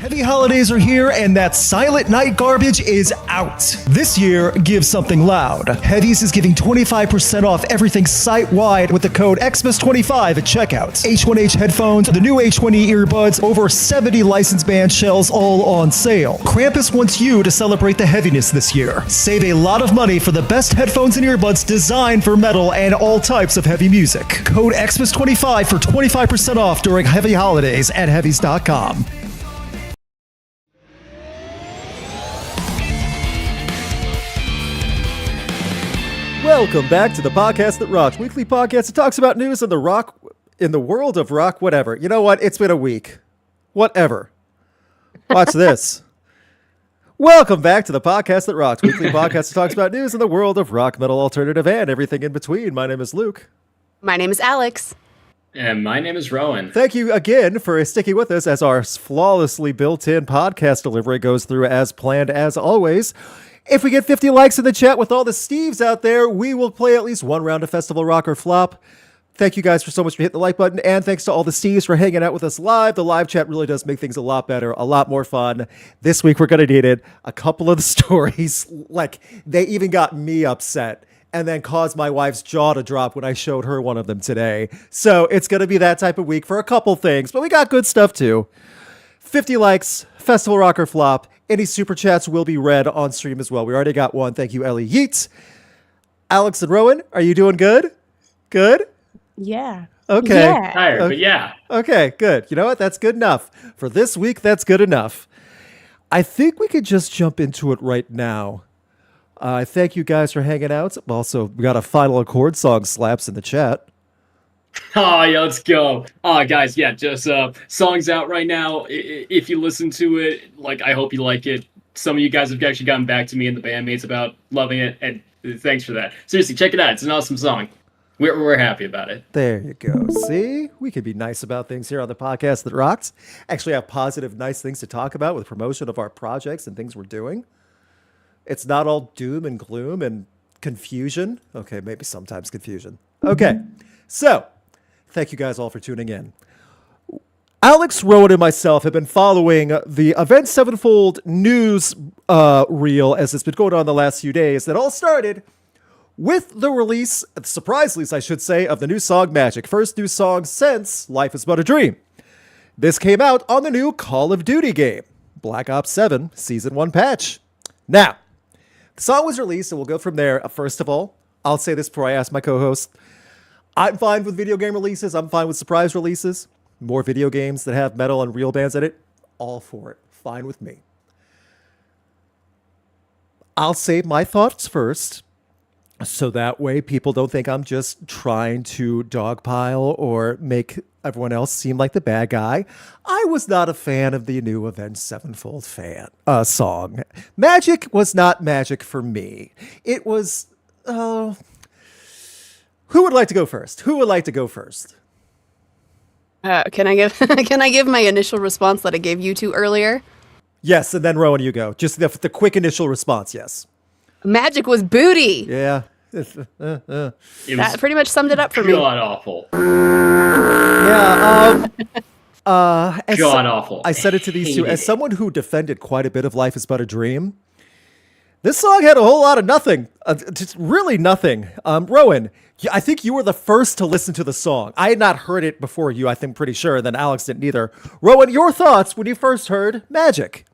Heavy holidays are here, and that Silent Night garbage is out. This year, give something loud. Heavies is giving 25% off everything site-wide with the code XMAS25 at checkout. H1H headphones, the new H1E earbuds, over 70 licensed band shells all on sale. Krampus wants you to celebrate the heaviness this year. Save a lot of money for the best headphones and earbuds designed for metal and all types of heavy music. Code XMAS25 for 25% off during heavy holidays at heavies.com. Welcome back to the podcast that rocks, weekly podcast that talks about news in the world of rock, whatever. You know what? It's been a week. Whatever. Watch this. Welcome back to the podcast that rocks, weekly podcast that talks about news in the world of rock, metal, alternative, and everything in between. My name is Luke. My name is Alex. And my name is Rowan. Thank you again for sticking with us as our flawlessly built-in podcast delivery goes through as planned as always. If we get 50 likes in the chat with all the Steves out there, we will play at least one round of Festival Rock or Flop. Thank you guys for so much for hitting the like button, and thanks to all the Steves for hanging out with us live. The live chat really does make things a lot better, a lot more fun. This week we're going to need it. A couple of the stories, like, they even got me upset and then caused my wife's jaw to drop when I showed her one of them today. So it's going to be that type of week for a couple things, but we got good stuff too. 50 likes, Festival Rock or Flop. Any super chats will be read on stream as well. We already got one. Thank you, Ellie Yeats. Alex and Rowan, are you doing good? Good? Yeah. Okay. Yeah. Tired, but yeah. Okay, good. You know what? That's good enough. For this week, that's good enough. I think we could just jump into it right now. Thank you guys for hanging out. Also, we got a Final Accord song slaps in the chat. Oh, yeah, let's go. Oh, guys, yeah, just song's out right now. If you listen to it, like, I hope you like it. Some of you guys have actually gotten back to me and the bandmates about loving it, and thanks for that. Seriously, check it out. It's an awesome song. We're happy about it. There you go. See? We can be nice about things here on the podcast that rocks. Actually have positive, nice things to talk about with promotion of our projects and things we're doing. It's not all doom and gloom and confusion. Okay, maybe sometimes confusion. Okay, so thank you guys all for tuning in. Alex, Rowan, and myself have been following the Avenged Sevenfold news reel as it's been going on the last few days that all started with the release, surprise release, I should say, of the new song Magic. First new song since Life is But a Dream. This came out on the new Call of Duty game, Black Ops 7 Season 1 patch. Now, the song was released, and we'll go from there. First of all, I'll say this before I ask my co-host. I'm fine with video game releases. I'm fine with surprise releases. More video games that have metal and real bands in it, all for it. Fine with me. I'll save my thoughts first, so that way people don't think I'm just trying to dogpile or make everyone else seem like the bad guy. I was not a fan of the new Avenged Sevenfold song. Magic was not magic for me. It was... Who would like to go first? Who would like to go first? Can I give my initial response that I gave you two earlier? Yes, and then Rowan, you go. Just the quick initial response, yes. Magic was booty. Yeah. That pretty much summed it up for me. God awful. Yeah. God awful. I said it to these two. As someone who defended quite a bit of Life is But a Dream, this song had a whole lot of nothing. Just really nothing. Rowan, I think you were the first to listen to the song. I had not heard it before you, I think, pretty sure. Then Alex didn't either. Rowan, your thoughts when you first heard Magic?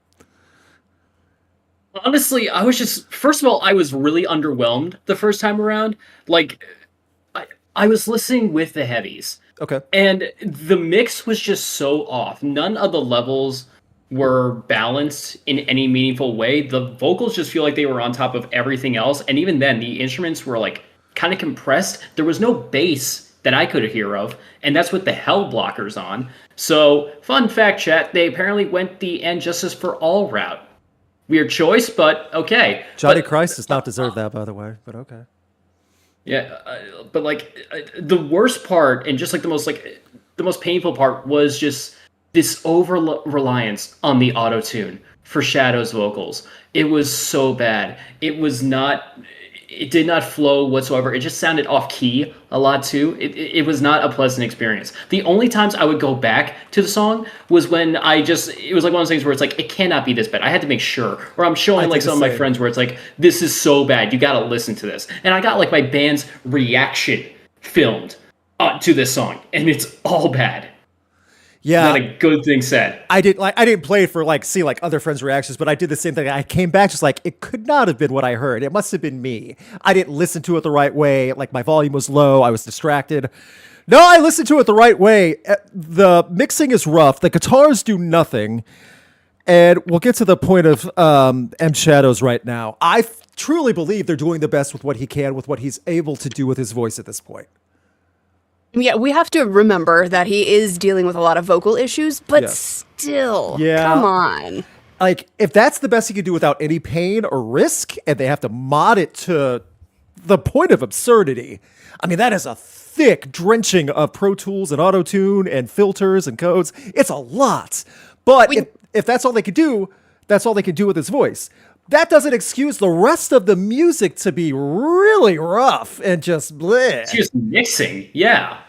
Honestly, I was just... First of all, I was really underwhelmed the first time around. Like, I was listening with the heavies. Okay. And the mix was just so off. None of the levels were balanced in any meaningful way. The vocals just feel like they were on top of everything else. And even then, the instruments were like kind of compressed. There was no bass that I could hear of. And that's with the hell blockers on. So, fun fact, chat, they apparently went the And Justice for All route. Weird choice, but okay. Johnny Christ does not deserve that, by the way, but okay. Yeah, but like the worst part, and just like the most painful part, was just this over reliance on the auto tune for Shadow's vocals. It was so bad. It was not. it did not flow whatsoever. It just sounded off key a lot too. It was not a pleasant experience. The only times I would go back to the song was when it was like one of those things where it's like, it cannot be this bad. I had to make sure. Or I'm showing like some of my friends where it's like, this is so bad. You got to listen to this. And I got like my band's reaction filmed to this song, and it's all bad. Yeah, not a good thing said. I didn't play it for like see like other friends' reactions, but I did the same thing. I came back just like, it could not have been what I heard. It must have been me. I didn't listen to it the right way. Like my volume was low. I was distracted. No, I listened to it the right way. The mixing is rough. The guitars do nothing. And we'll get to the point of M Shadows right now. I truly believe they're doing the best with what he can, with what he's able to do with his voice at this point. Yeah, we have to remember that he is dealing with a lot of vocal issues, but still, come on. Like, if that's the best he can do without any pain or risk, and they have to mod it to the point of absurdity, I mean, that is a thick drenching of Pro Tools and Auto-Tune and filters and codes. It's a lot. But if that's all they could do, that's all they could do with his voice. That doesn't excuse the rest of the music to be really rough and just bleh. It's just mixing, yeah.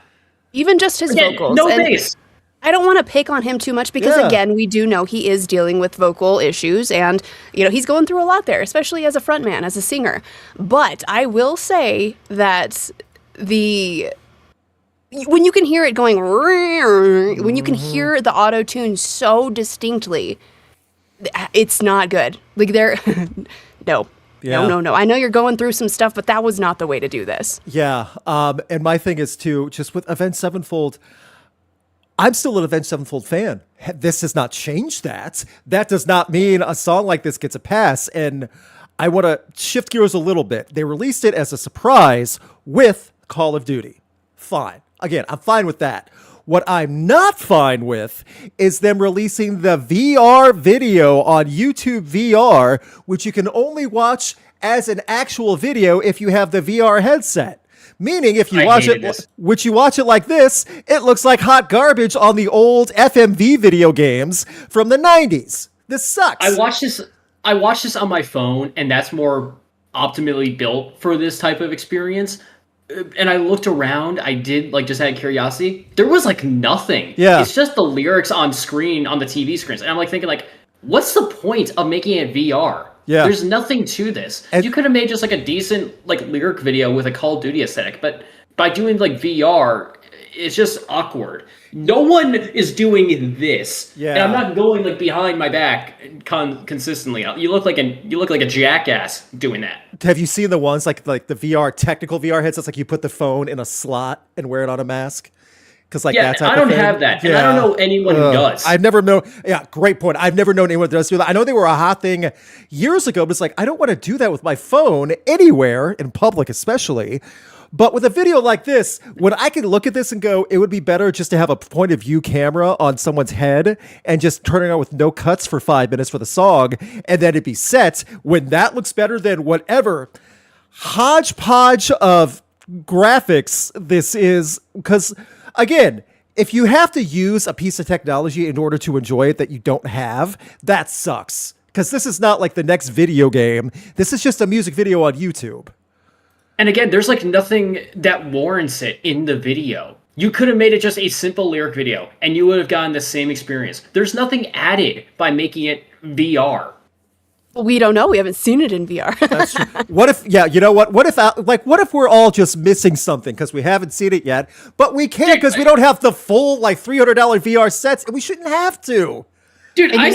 Even just his vocals. No bass. I don't want to pick on him too much because, again, we do know he is dealing with vocal issues and, he's going through a lot there, especially as a frontman, as a singer. But I will say that when you can hear it going, when you can hear the auto-tune so distinctly, it's not good. Like no. I know you're going through some stuff, but that was not the way to do this. Yeah. And my thing is too, just with Avenged Sevenfold, I'm still an Avenged Sevenfold fan. This has not changed that. That does not mean a song like this gets a pass. And I want to shift gears a little bit. They released it as a surprise with Call of Duty. Fine. Again, I'm fine with that. What I'm not fine with is them releasing the VR video on YouTube VR, which you can only watch as an actual video if you have the VR headset. Meaning, if you watch it like this, it looks like hot garbage on the old FMV video games from the 90s. This sucks. I watched this on my phone, and that's more optimally built for this type of experience. And I looked around, I did, just out of curiosity, there was, nothing. Yeah. It's just the lyrics on screen, on the TV screens. And I'm, thinking, what's the point of making it VR? Yeah. There's nothing to this. And you could have made just, a decent, lyric video with a Call of Duty aesthetic. But by doing, VR, it's just awkward. No one is doing this. Yeah. And I'm not going, behind my back consistently. You look like a jackass doing that. Have you seen the ones like the VR, technical VR headsets, you put the phone in a slot and wear it on a mask? Because that type I don't of thing. have that, and I don't know anyone who does. I've never known. Yeah, great point. I've never known anyone that does do that. I know they were a hot thing years ago, but it's I don't want to do that with my phone anywhere in public, especially. But with a video like this, when I can look at this and go, it would be better just to have a point of view camera on someone's head and just turn it on with no cuts for 5 minutes for the song, and then it'd be set. When that looks better than whatever hodgepodge of graphics this is, because again, if you have to use a piece of technology in order to enjoy it that you don't have, that sucks. Because this is not like the next video game. This is just a music video on YouTube. And again, there's nothing that warrants it in the video. You could have made it just a simple lyric video and you would have gotten the same experience. There's nothing added by making it VR. We don't know. We haven't seen it in VR. That's true. What if, you know what? What if we're all just missing something because we haven't seen it yet, but we can't because we don't have the full $300 VR sets and we shouldn't have to. Dude, I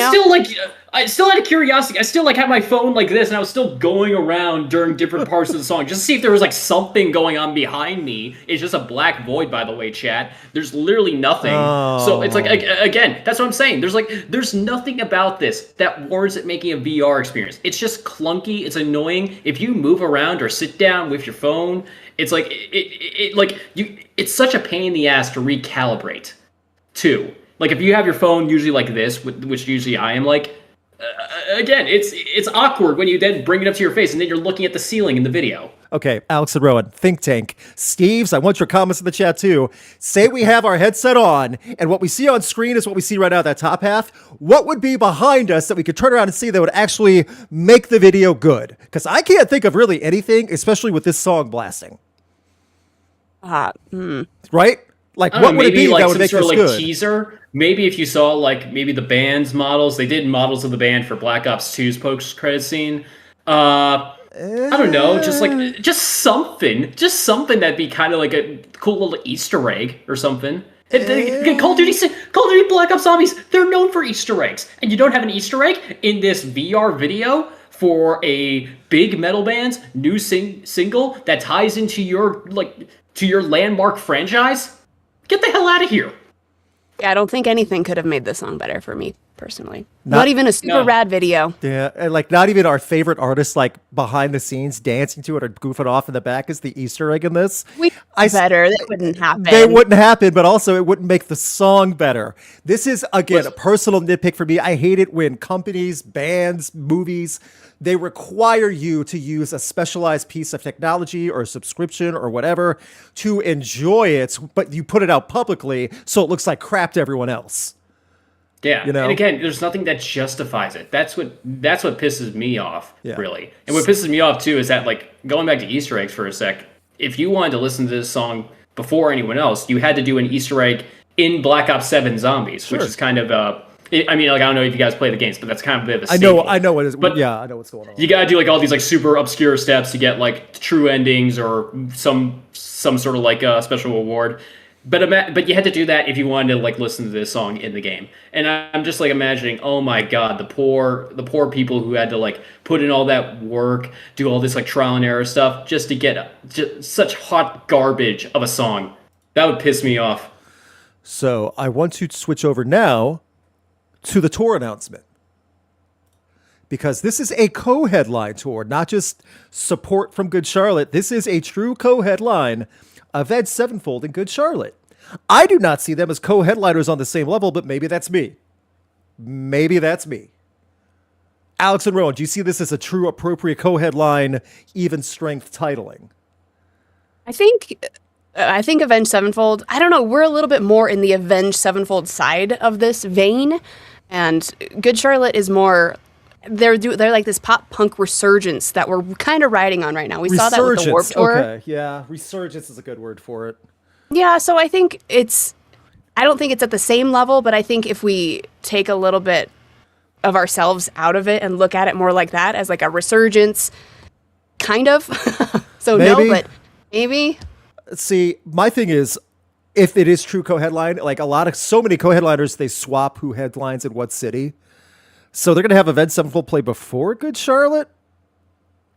still had a curiosity. I still had my phone like this, and I was still going around during different parts of the song just to see if there was something going on behind me. It's just a black void, by the way, chat. There's literally nothing. Oh. So it's again, that's what I'm saying. There's nothing about this that warrants it making a VR experience. It's just clunky. It's annoying. If you move around or sit down with your phone, it's it's such a pain in the ass to recalibrate too. If you have your phone usually like this, which usually I am again, it's awkward when you then bring it up to your face and then you're looking at the ceiling in the video. Okay, Alex and Rowan, think tank. Steves, I want your comments in the chat too. Say we have our headset on, and what we see on screen is what we see right now, that top half. What would be behind us that we could turn around and see that would actually make the video good? Because I can't think of really anything, especially with this song blasting. Right? Like, what would it be like that would make this good? Teaser? Maybe if you saw, like, maybe the band's models. They did models of the band for Black Ops 2's post-credit scene. I don't know, just something that'd be kind of like a cool little Easter egg or something. Call of Duty Black Ops Zombies, they're known for Easter eggs, and you don't have an Easter egg in this VR video for a big metal band's new single that ties into your landmark franchise. Get the hell out of here. Yeah, I don't think anything could have made this song better for me personally. Not even a super rad video. Yeah, and like not even our favorite artists, like behind the scenes dancing to it or goofing off in the back is the Easter egg in this. Better. That wouldn't happen. They wouldn't happen, but also it wouldn't make the song better. This is, again, a personal nitpick for me. I hate it when companies, bands, movies, they require you to use a specialized piece of technology or subscription or whatever to enjoy it, but you put it out publicly so it looks like crap to everyone else. Yeah, you know? And again, there's nothing that justifies it. That's what pisses me off, really. And what pisses me off too is that, like, going back to Easter eggs for a sec, if you wanted to listen to this song before anyone else, you had to do an Easter egg in Black Ops 7 Zombies, which is kind of I mean, like, I don't know if you guys play the games, but that's kind of a bit of a staple. I know what is, but yeah, I know what's going on. You gotta do like all these like super obscure steps to get like true endings or some sort of like special reward. But you had to do that if you wanted to like listen to this song in the game. And I'm just like imagining, oh my god, the poor people who had to like put in all that work, do all this like trial and error stuff just to get such hot garbage of a song. That would piss me off. So I want to switch over now to the tour announcement, because this is a co-headline tour, not just support from Good Charlotte. This is a true co-headline. Avenged Sevenfold and Good Charlotte. I do not see them as co-headliners on the same level, but maybe that's me. Maybe that's me. Alex and Rowan, do you see this as a true appropriate co-headline, even strength titling? I think Avenged Sevenfold, I don't know, we're a little bit more in the Avenged Sevenfold side of this vein, and Good Charlotte is more, they're like this pop punk resurgence that we're kind of riding on right now. We saw that with the Warped Tour. Okay, yeah, resurgence is a good word for it. Yeah, so I think I don't think it's at the same level, but I think if we take a little bit of ourselves out of it and look at it more like that, as like a resurgence, kind of. So maybe. No, but maybe. See, my thing is, if it is true co-headline, like so many co-headliners, they swap who headlines in what city. So they're going to have Avenged Sevenfold play before Good Charlotte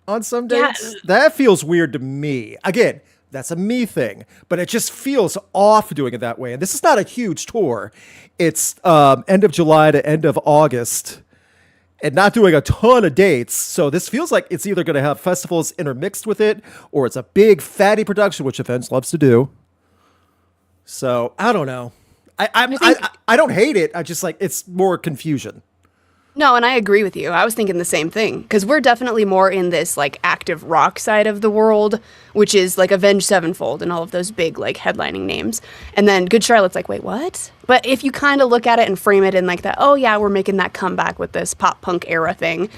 on some dates? Yeah. That feels weird to me. Again, that's a me thing, but it just feels off doing it that way. And this is not a huge tour. It's end of July to end of August and not doing a ton of dates. So this feels like it's either going to have festivals intermixed with it or it's a big fatty production, which Avenged loves to do. So I don't know. I don't hate it. I just like, it's more confusion. No, and I agree with you. I was thinking the same thing, because we're definitely more in this like active rock side of the world, which is like Avenged Sevenfold and all of those big like headlining names. And then Good Charlotte's like, wait, what? But if you kind of look at it and frame it in like that, oh yeah, we're making that comeback with this pop punk era thing.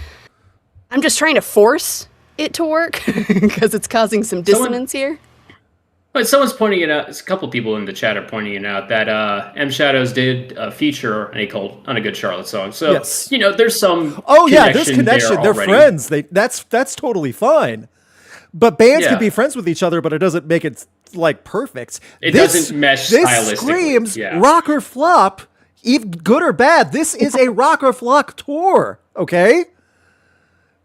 I'm just trying to force it to work because it's causing some dissonance here. But someone's pointing it out. A couple people in the chat are pointing it out that M Shadows did feature on a Good Charlotte song. So yes. There's some. Oh yeah, there's connection. They're friends. That's totally fine. But bands can be friends with each other, but it doesn't make it like perfect. It doesn't mesh stylistically. This screams rock or flop, even good or bad. This is a rock or flop tour. Okay.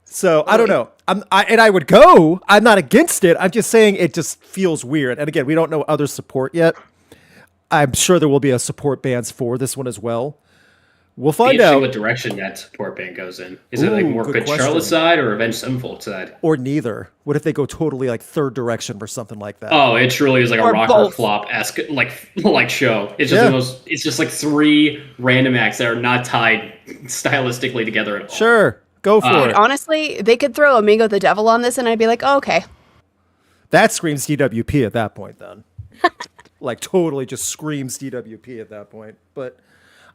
So I don't know. I would go. I'm not against it. I'm just saying it just feels weird. And again, we don't know other support yet. I'm sure there will be a support bands for this one as well. We'll Be find interesting out. what direction that support band goes in. Is it like Ooh, more good Good question. Charlotte side or Avenged Sevenfold side? Or neither. What if they go totally like third direction or something like that? Oh, it truly is like a Or rocker both. flop esque like show. It's just Yeah. the most. It's just like 3 random acts that are not tied stylistically together at all. Sure. Go for it. Honestly, they could throw Amigo the Devil on this, and I'd be like, oh, okay. That screams DWP at that point, then. Like, totally just screams DWP at that point. But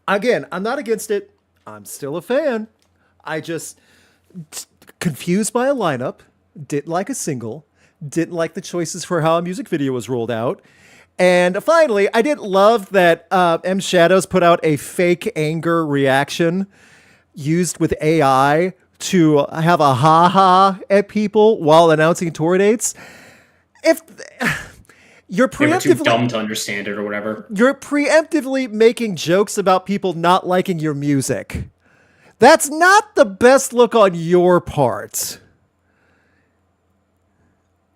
again, I'm not against it. I'm still a fan. I just confused by a lineup, didn't like a single, didn't like the choices for how a music video was rolled out. And finally, I didn't love that M Shadows put out a fake anger reaction used with AI to have a ha-ha at people while announcing tour dates. If you're They were too preemptively dumb to understand it or whatever. you're preemptively making jokes about people not liking your music. That's not the best look on your part.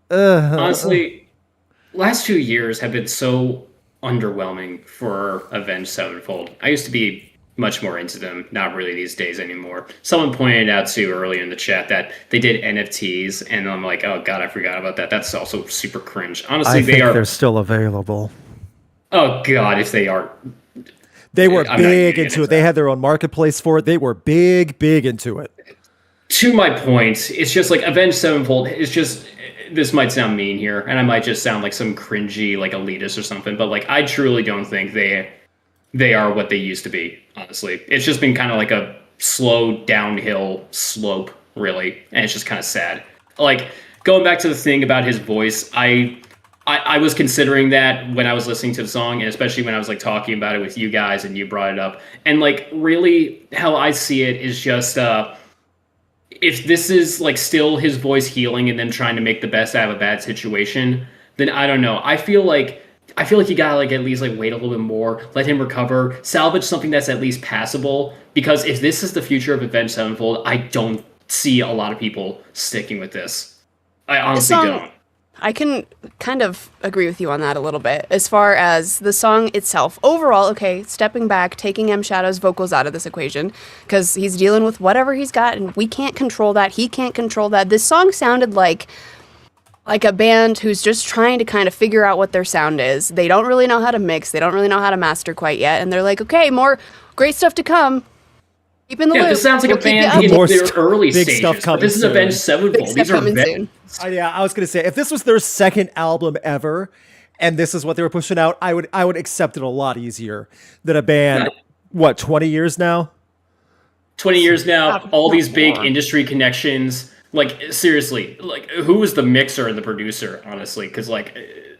Honestly, last 2 years have been so underwhelming for Avenged Sevenfold. I used to be much more into them, not really these days anymore. Someone pointed out too earlier in the chat that they did NFTs, and I'm like, oh god, I forgot about that. That's also super cringe. Honestly, they are. still available. Oh god, if they are. They were I'm not big getting into it. into They that. had their own marketplace for it. They were big into it. To my point, it's just like Avenged Sevenfold is just. This might sound mean here, and I might just sound like some cringy, like elitist or something, but like I truly don't think they are what they used to be. Honestly, it's just been kind of like a slow downhill slope, really, and it's just kind of sad. Like going back to the thing about his voice, I was considering that when I was listening to the song, and especially when I was like talking about it with you guys, and you brought it up, and like really how I see it is just if this is like still his voice healing and then trying to make the best out of a bad situation, then I don't know. I feel like you gotta like at least like wait a little bit more, let him recover, salvage something that's at least passable. Because if this is the future of Avenged Sevenfold, I don't see a lot of people sticking with this. I honestly song- don't. I can kind of agree with you on that a little bit. As far as the song itself, overall, okay, stepping back, taking M Shadow's vocals out of this equation, because he's dealing with whatever he's got, and we can't control that. He can't control that. This song sounded like a band who's just trying to kind of figure out what their sound is. They don't really know how to mix. They don't really know how to master quite yet. And they're like, okay, more great stuff to come. Keep in the Yeah, loop. this sounds like We'll a keep you band in More their early big stages. stuff But coming this is soon. Avenged Sevenfold. Big These stuff are coming soon. Yeah, I was gonna say if this was their second album ever, and this is what they were pushing out, I would accept it a lot easier than a band. Yeah. What, 20 years now? 20 years now, all these big industry connections. Like, seriously, like, who was the mixer and the producer, honestly? Because, like,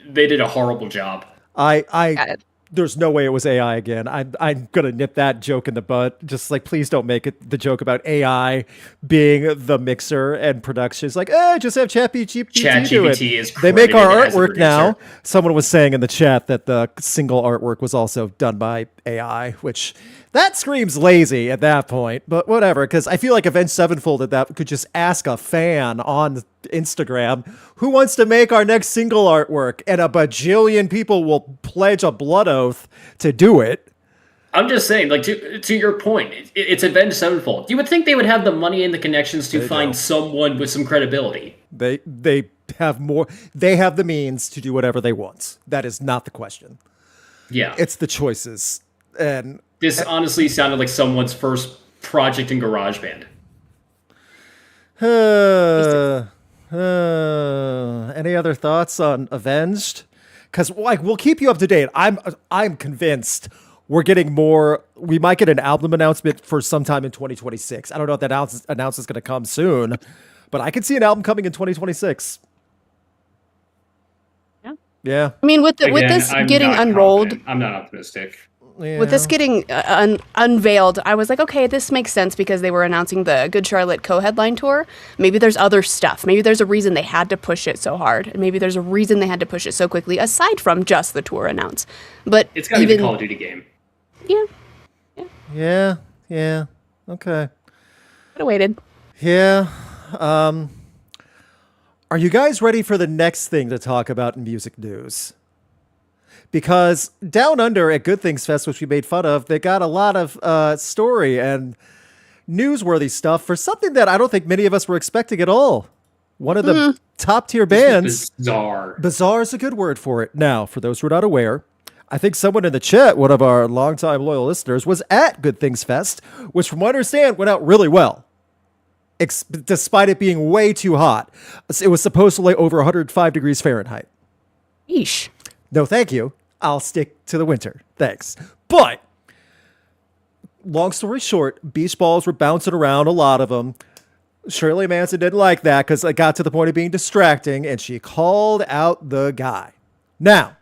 they did a horrible job. Got I it. there's no way it was AI again. I'm gonna nip that joke in the bud. Just like, please don't make it the joke about AI being the mixer and production. It's like, just have ChatGPT do it. ChatGPT is They make our credited as a artwork now. producer. Someone was saying in the chat that the single artwork was also done by AI, which that screams lazy at that point. But whatever, because I feel like Avenged Sevenfold at that could just ask a fan on Instagram who wants to make our next single artwork, and a bajillion people will pledge a blood oath to do it. I'm just saying, like, to your point, it's Avenged Sevenfold. You would think they would have the money and the connections to find do. someone with some credibility. They have more. They have the means to do whatever they want. That is not the question. Yeah. It's the choices. And This honestly sounded like someone's first project in GarageBand. Any other thoughts on Avenged? Because like we'll keep you up to date. I'm convinced we're getting more. We might get an album announcement for sometime in 2026. I don't know if that announcement is going to come soon, but I could see an album coming in 2026. Yeah. Yeah. I mean, with Again, this I'm getting not unrolled, confident. I'm not optimistic. with this getting unveiled, I was like, okay, this makes sense because they were announcing the Good Charlotte co-headline tour. Maybe there's other stuff. Maybe there's a reason they had to push it so hard. And maybe there's a reason they had to push it so quickly, aside from just the tour announce. But It's got to be the Call of Duty game. yeah, Yeah. Okay. could have waited. Yeah. Are you guys ready for the next thing to talk about in music news? because Down Under at Good Things Fest, which we made fun of, they got a lot of story and newsworthy stuff for something that I don't think many of us were expecting at all. One of the top tier bands. Bizarre. Bizarre is a good word for it. Now, for those who are not aware, I think someone in the chat, one of our longtime loyal listeners, was at Good Things Fest, which from what I understand went out really well. Despite it being way too hot. It was supposedly over 105 degrees Fahrenheit. Yeesh. No, thank you. I'll stick to the winter. Thanks. But, long story short, beach balls were bouncing around, a lot of them. Shirley Manson didn't like that because it got to the point of being distracting, and she called out the guy. Now,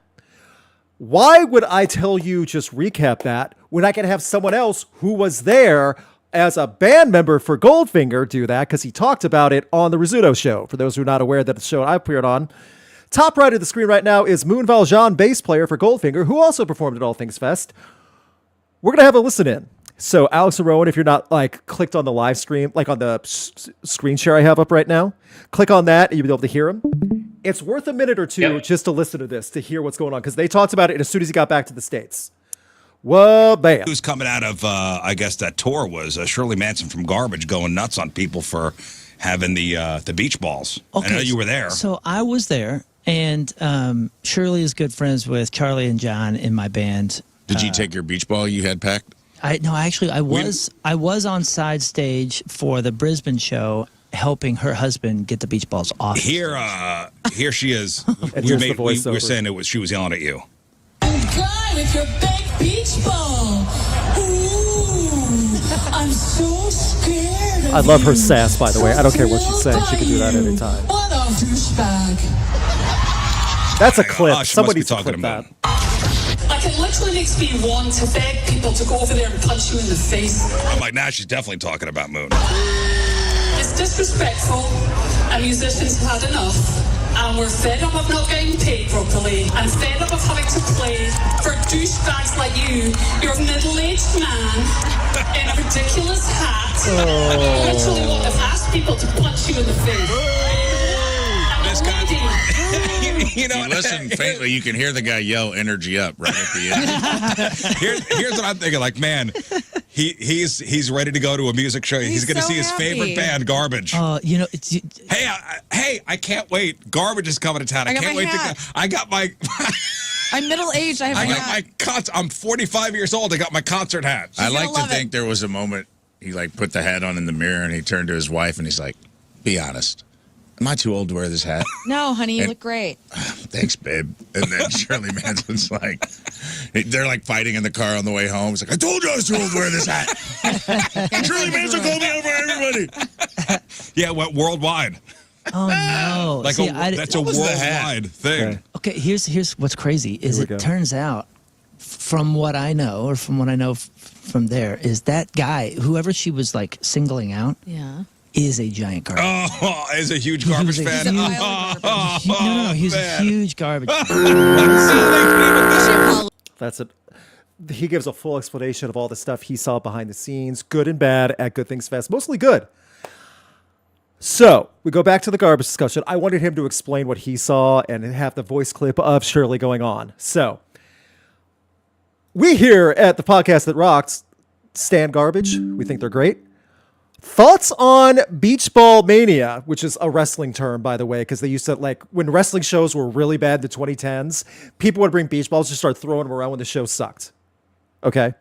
why would I tell you just recap that when I can have someone else who was there as a band member for Goldfinger do that, because he talked about it on the Rizzuto show. For those who are not aware, that the show I appeared on. Top right of the screen right now is Moon Valjean, bass player for Goldfinger, who also performed at All Things Fest. We're going to have a listen in. So Alex and Rowan, if you're not clicked on the live stream, on the screen share I have up right now, click on that and you'll be able to hear him. It's worth a minute or two just to listen to this, to hear what's going on, because they talked about it as soon as he got back to the States. Whoa, bam. Who's coming out of, I guess that tour was Shirley Manson from Garbage going nuts on people for having the beach balls. Okay, I know you were there. So I was there, and Shirley is good friends with Charlie and John in my band. Did you take your beach ball you had packed? I was on side stage for the Brisbane show, helping her husband get the beach balls off. Here she is. We were saying she was yelling at you. Guy with your big beach ball. Ooh, I'm so scared. I love her sass, by the way. I don't care what she's saying. She can do that anytime. What a douchebag. That's a clip. She Somebody must be talking clip that. It literally makes me want to beg people to go over there and punch you in the face. I'm like, nah, she's definitely talking about Moon. It's disrespectful, and musicians have had enough. And we're fed up of not getting paid properly, and fed up of having to play for douchebags like you. You're a middle-aged man in a ridiculous hat, and you literally want to ask people to punch you in the face. This guy, If you listen faintly, you can hear the guy yell "energy up" right at the end. Here's what I'm thinking. Like, man, he's ready to go to a music show. He's going to see his favorite band, Garbage. Hey, I can't wait. Garbage is coming to town. I can't wait to. I got my. I'm middle-aged. I got my concert. I'm 45 years old. I got my concert hat. I like to think there was a moment he put the hat on in the mirror and he turned to his wife and he's like, "Be honest. Am I too old to wear this hat?" No, honey, you look great. Thanks, babe. And then Shirley Manson's like, they're fighting in the car on the way home. It's like, "I told you I was too old to wear this hat." Shirley Manson called me over everybody. Yeah, it went worldwide. Oh no! That's a worldwide thing. Okay, here's what's crazy is it turns out, from what I know, or from what I know from there, is that guy, whoever she was singling out, is a giant garbage. Oh, is a huge garbage fan. No, he's a huge garbage. That's it. He gives a full explanation of all the stuff he saw behind the scenes, good and bad, at Good Things Fest. Mostly good. So, we go back to the garbage discussion. I wanted him to explain what he saw and have the voice clip of Shirley going on. So, we here at the podcast that rocks stand Garbage. We think they're great. Thoughts on Beach Ball Mania, which is a wrestling term, by the way, because they used to, when wrestling shows were really bad in the 2010s, people would bring beach balls, just start throwing them around when the show sucked. Okay?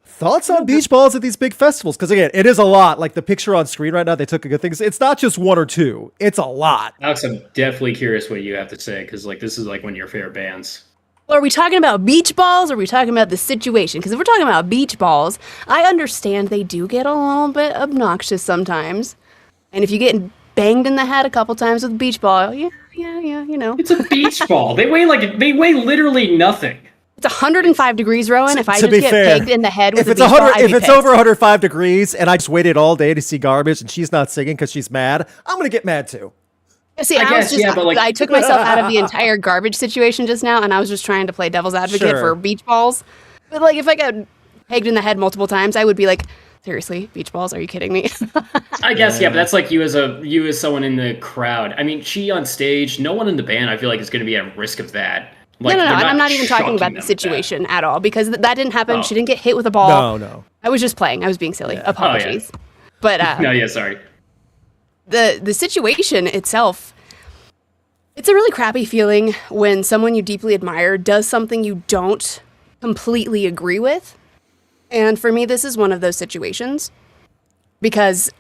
Thoughts on beach balls at these big festivals? Because again, it is a lot. The picture on screen right now, they took a good thing. It's not just one or two. It's a lot. Alex, I'm definitely curious what you have to say, because this is one of your favorite bands. Well, are we talking about beach balls or are we talking about the situation? Because if we're talking about beach balls, I understand they do get a little bit obnoxious sometimes. And if you get banged in the head a couple times with a beach ball, yeah, It's a beach ball. They weigh literally nothing. It's 105 degrees, Rowan. If I to just be get fair, pegged in the head with if a it's beach ball, I'd if be it's pissed. over 105 degrees and I just waited all day to see Garbage and she's not singing because she's mad, I'm gonna get mad too. See, I took myself out of the entire Garbage situation just now, and I was just trying to play devil's advocate for beach balls. But if I got pegged in the head multiple times, I would be like, seriously, beach balls? Are you kidding me? I guess, but that's you as someone in the crowd. I mean, she on stage, no one in the band, I feel is going to be at risk of that. No, and I'm not even talking about the situation at all, because that didn't happen. Oh. She didn't get hit with a ball. No. I was just playing. I was being silly. Apologies. Oh, yeah. But No, yeah, sorry. the situation itself, it's a really crappy feeling when someone you deeply admire does something you don't completely agree with. And for me, this is one of those situations, because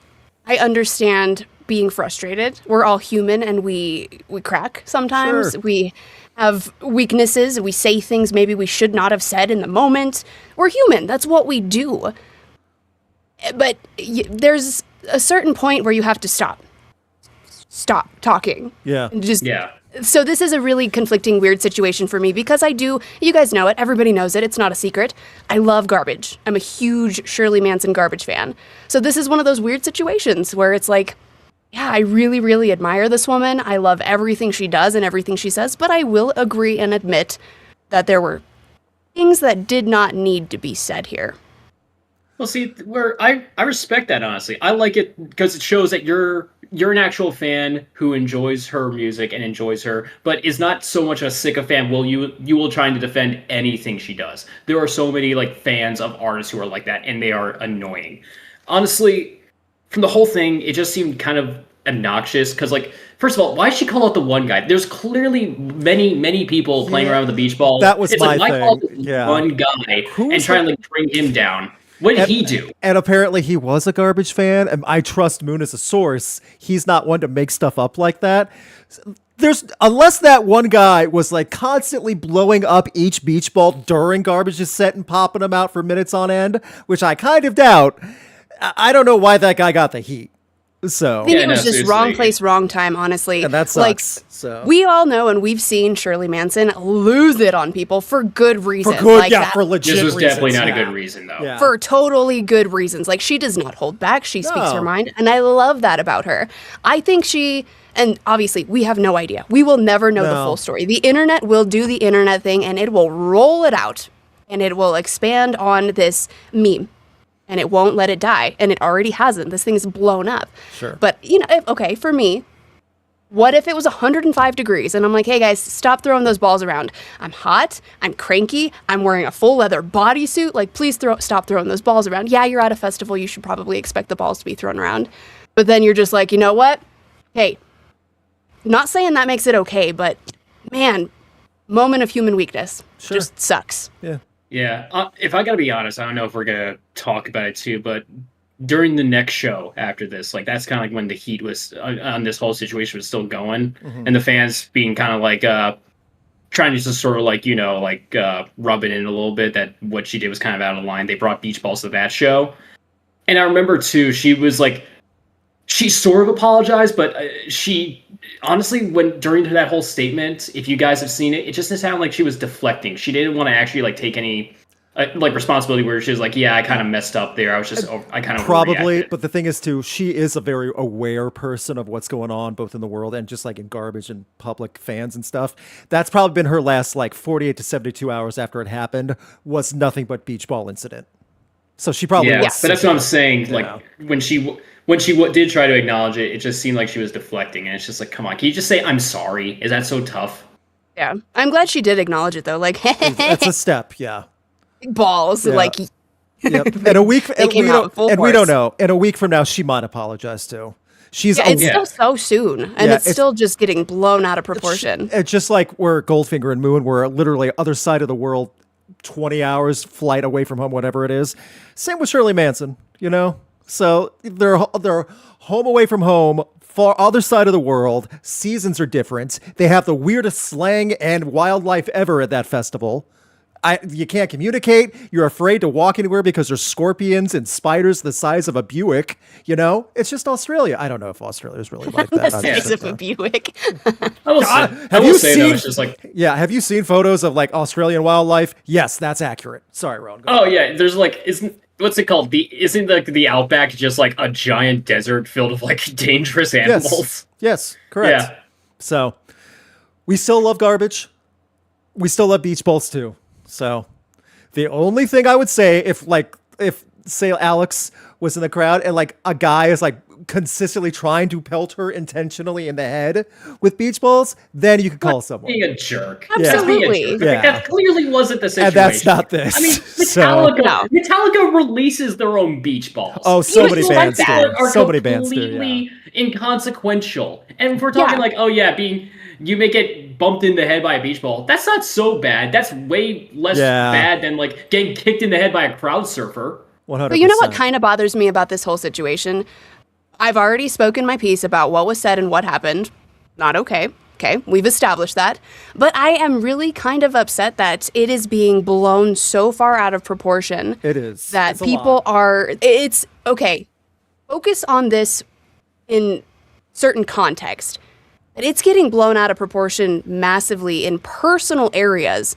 I understand being frustrated. We're all human, and we crack sometimes. Sure. We have weaknesses. We say things maybe we should not have said in the moment. We're human. That's what we do. But there's a certain point where you have to stop talking. Yeah. And just Yeah. So this is a really conflicting, weird situation for me, because you guys know it, everybody knows it, it's not a secret. I love Garbage. I'm a huge Shirley Manson Garbage fan. So this is one of those weird situations where it's like, yeah, I really, really admire this woman. I love everything she does and everything she says, but I will agree and admit that there were things that did not need to be said here. Well, see, I respect that, honestly. I like it because it shows that you're an actual fan who enjoys her music and enjoys her, but is not so much a sycophant. You will try to defend anything she does. There are so many fans of artists who are like that, and they are annoying. Honestly, from the whole thing, it just seemed kind of obnoxious because, first of all, why did she call out the one guy? There's clearly many people playing around with the beach ball. That was it's my why thing. call out this Yeah. one guy and try and bring him down? What did he do? And apparently he was a Garbage fan, and I trust Moon as a source. He's not one to make stuff up like that. Unless that one guy was constantly blowing up each beach ball during Garbage's set and popping them out for minutes on end, which I kind of doubt. I don't know why that guy got the heat. So I think it was just wrong place, wrong time, honestly. And that sucks. We all know, and we've seen Shirley Manson lose it on people for good reasons. For legit This was reasons. definitely not a Yeah. good reason, though. Yeah. For totally good reasons. She does not hold back. She speaks her No. mind, and I love that about her. I think and obviously, we have no idea. We will never know the No. full story. The internet will do the internet thing, and it will roll it out, and it will expand on this meme. And it won't let it die. And it already hasn't. This thing's blown up. Sure. But, okay, for me, what if it was 105 degrees and I'm like, hey guys, stop throwing those balls around. I'm hot. I'm cranky. I'm wearing a full leather bodysuit. Please stop throwing those balls around. Yeah, you're at a festival. You should probably expect the balls to be thrown around. But then you're just like, you know what? Hey, not saying that makes it okay, but man, moment of human weakness. Sure. Just sucks. Yeah. Yeah, if I gotta be honest, I don't know if we're gonna talk about it too, but during the next show after this, that's kind of when the heat was on this whole situation was still going, and the fans being kind of trying to just sort of rub it in a little bit that what she did was kind of out of line. They brought beach balls to that show, and I remember too, she was she sort of apologized, but she honestly, during that whole statement, if you guys have seen it, it just sounded like she was deflecting. She didn't want to actually take any responsibility. Where she was like, "Yeah, I kind of messed up there. I kind of Probably." overreacted." But the thing is, too, she is a very aware person of what's going on, both in the world and just in Garbage and public fans and stuff. That's probably been her last 48 to 72 hours after it happened was nothing but beach ball incident. So she probably but was that's what I'm saying. Yeah. When she did try to acknowledge it, it just seemed like she was deflecting, and it's just come on, can you just say I'm sorry? Is that so tough? Yeah. I'm glad she did acknowledge it, though. That's a step, yeah. balls. Yeah. Yep. And a week, and came we out full don't force. know. And a week from now, she might apologize too. She's It's still so soon, and it's still just getting blown out of proportion. It's just like where Goldfinger and Moon were literally other side of the world, 20 hours flight away from home, whatever it is. Same with Shirley Manson, So they're home away from home, far other side of the world. Seasons are different. They have the weirdest slang and wildlife ever at that festival. You can't communicate. You're afraid to walk anywhere because there's scorpions and spiders the size of a Buick. It's just Australia. I don't know if Australia is really like that. The size of a Buick. Have you seen photos of Australian wildlife? Yes, that's accurate. Sorry, Ron. Oh yeah, there's what's it called? Isn't the outback just a giant desert filled with dangerous animals? Yes, correct. Yeah. So we still love Garbage. We still love beach balls too. So the only thing I would say if say Alex was in the crowd and like a guy is like consistently trying to pelt her intentionally in the head with beach balls, then you could call someone being a jerk. Absolutely. Yeah. Like, that clearly wasn't the situation. And that's not this. I mean, Metallica releases their own beach balls. Oh, so many bands do. Are so many bands do. Completely inconsequential. And if we're talking like, you may get bumped in the head by a beach ball. That's not so bad. That's way less bad than like getting kicked in the head by a crowd surfer. 100%. But you know what kind of bothers me about this whole situation? I've already spoken my piece about what was said and what happened. Not okay. Okay, we've established that. But I am really kind of upset that it is being blown so far out of proportion. It is. That people are... It's... Okay, focus on this in certain context. It's getting blown out of proportion massively in personal areas.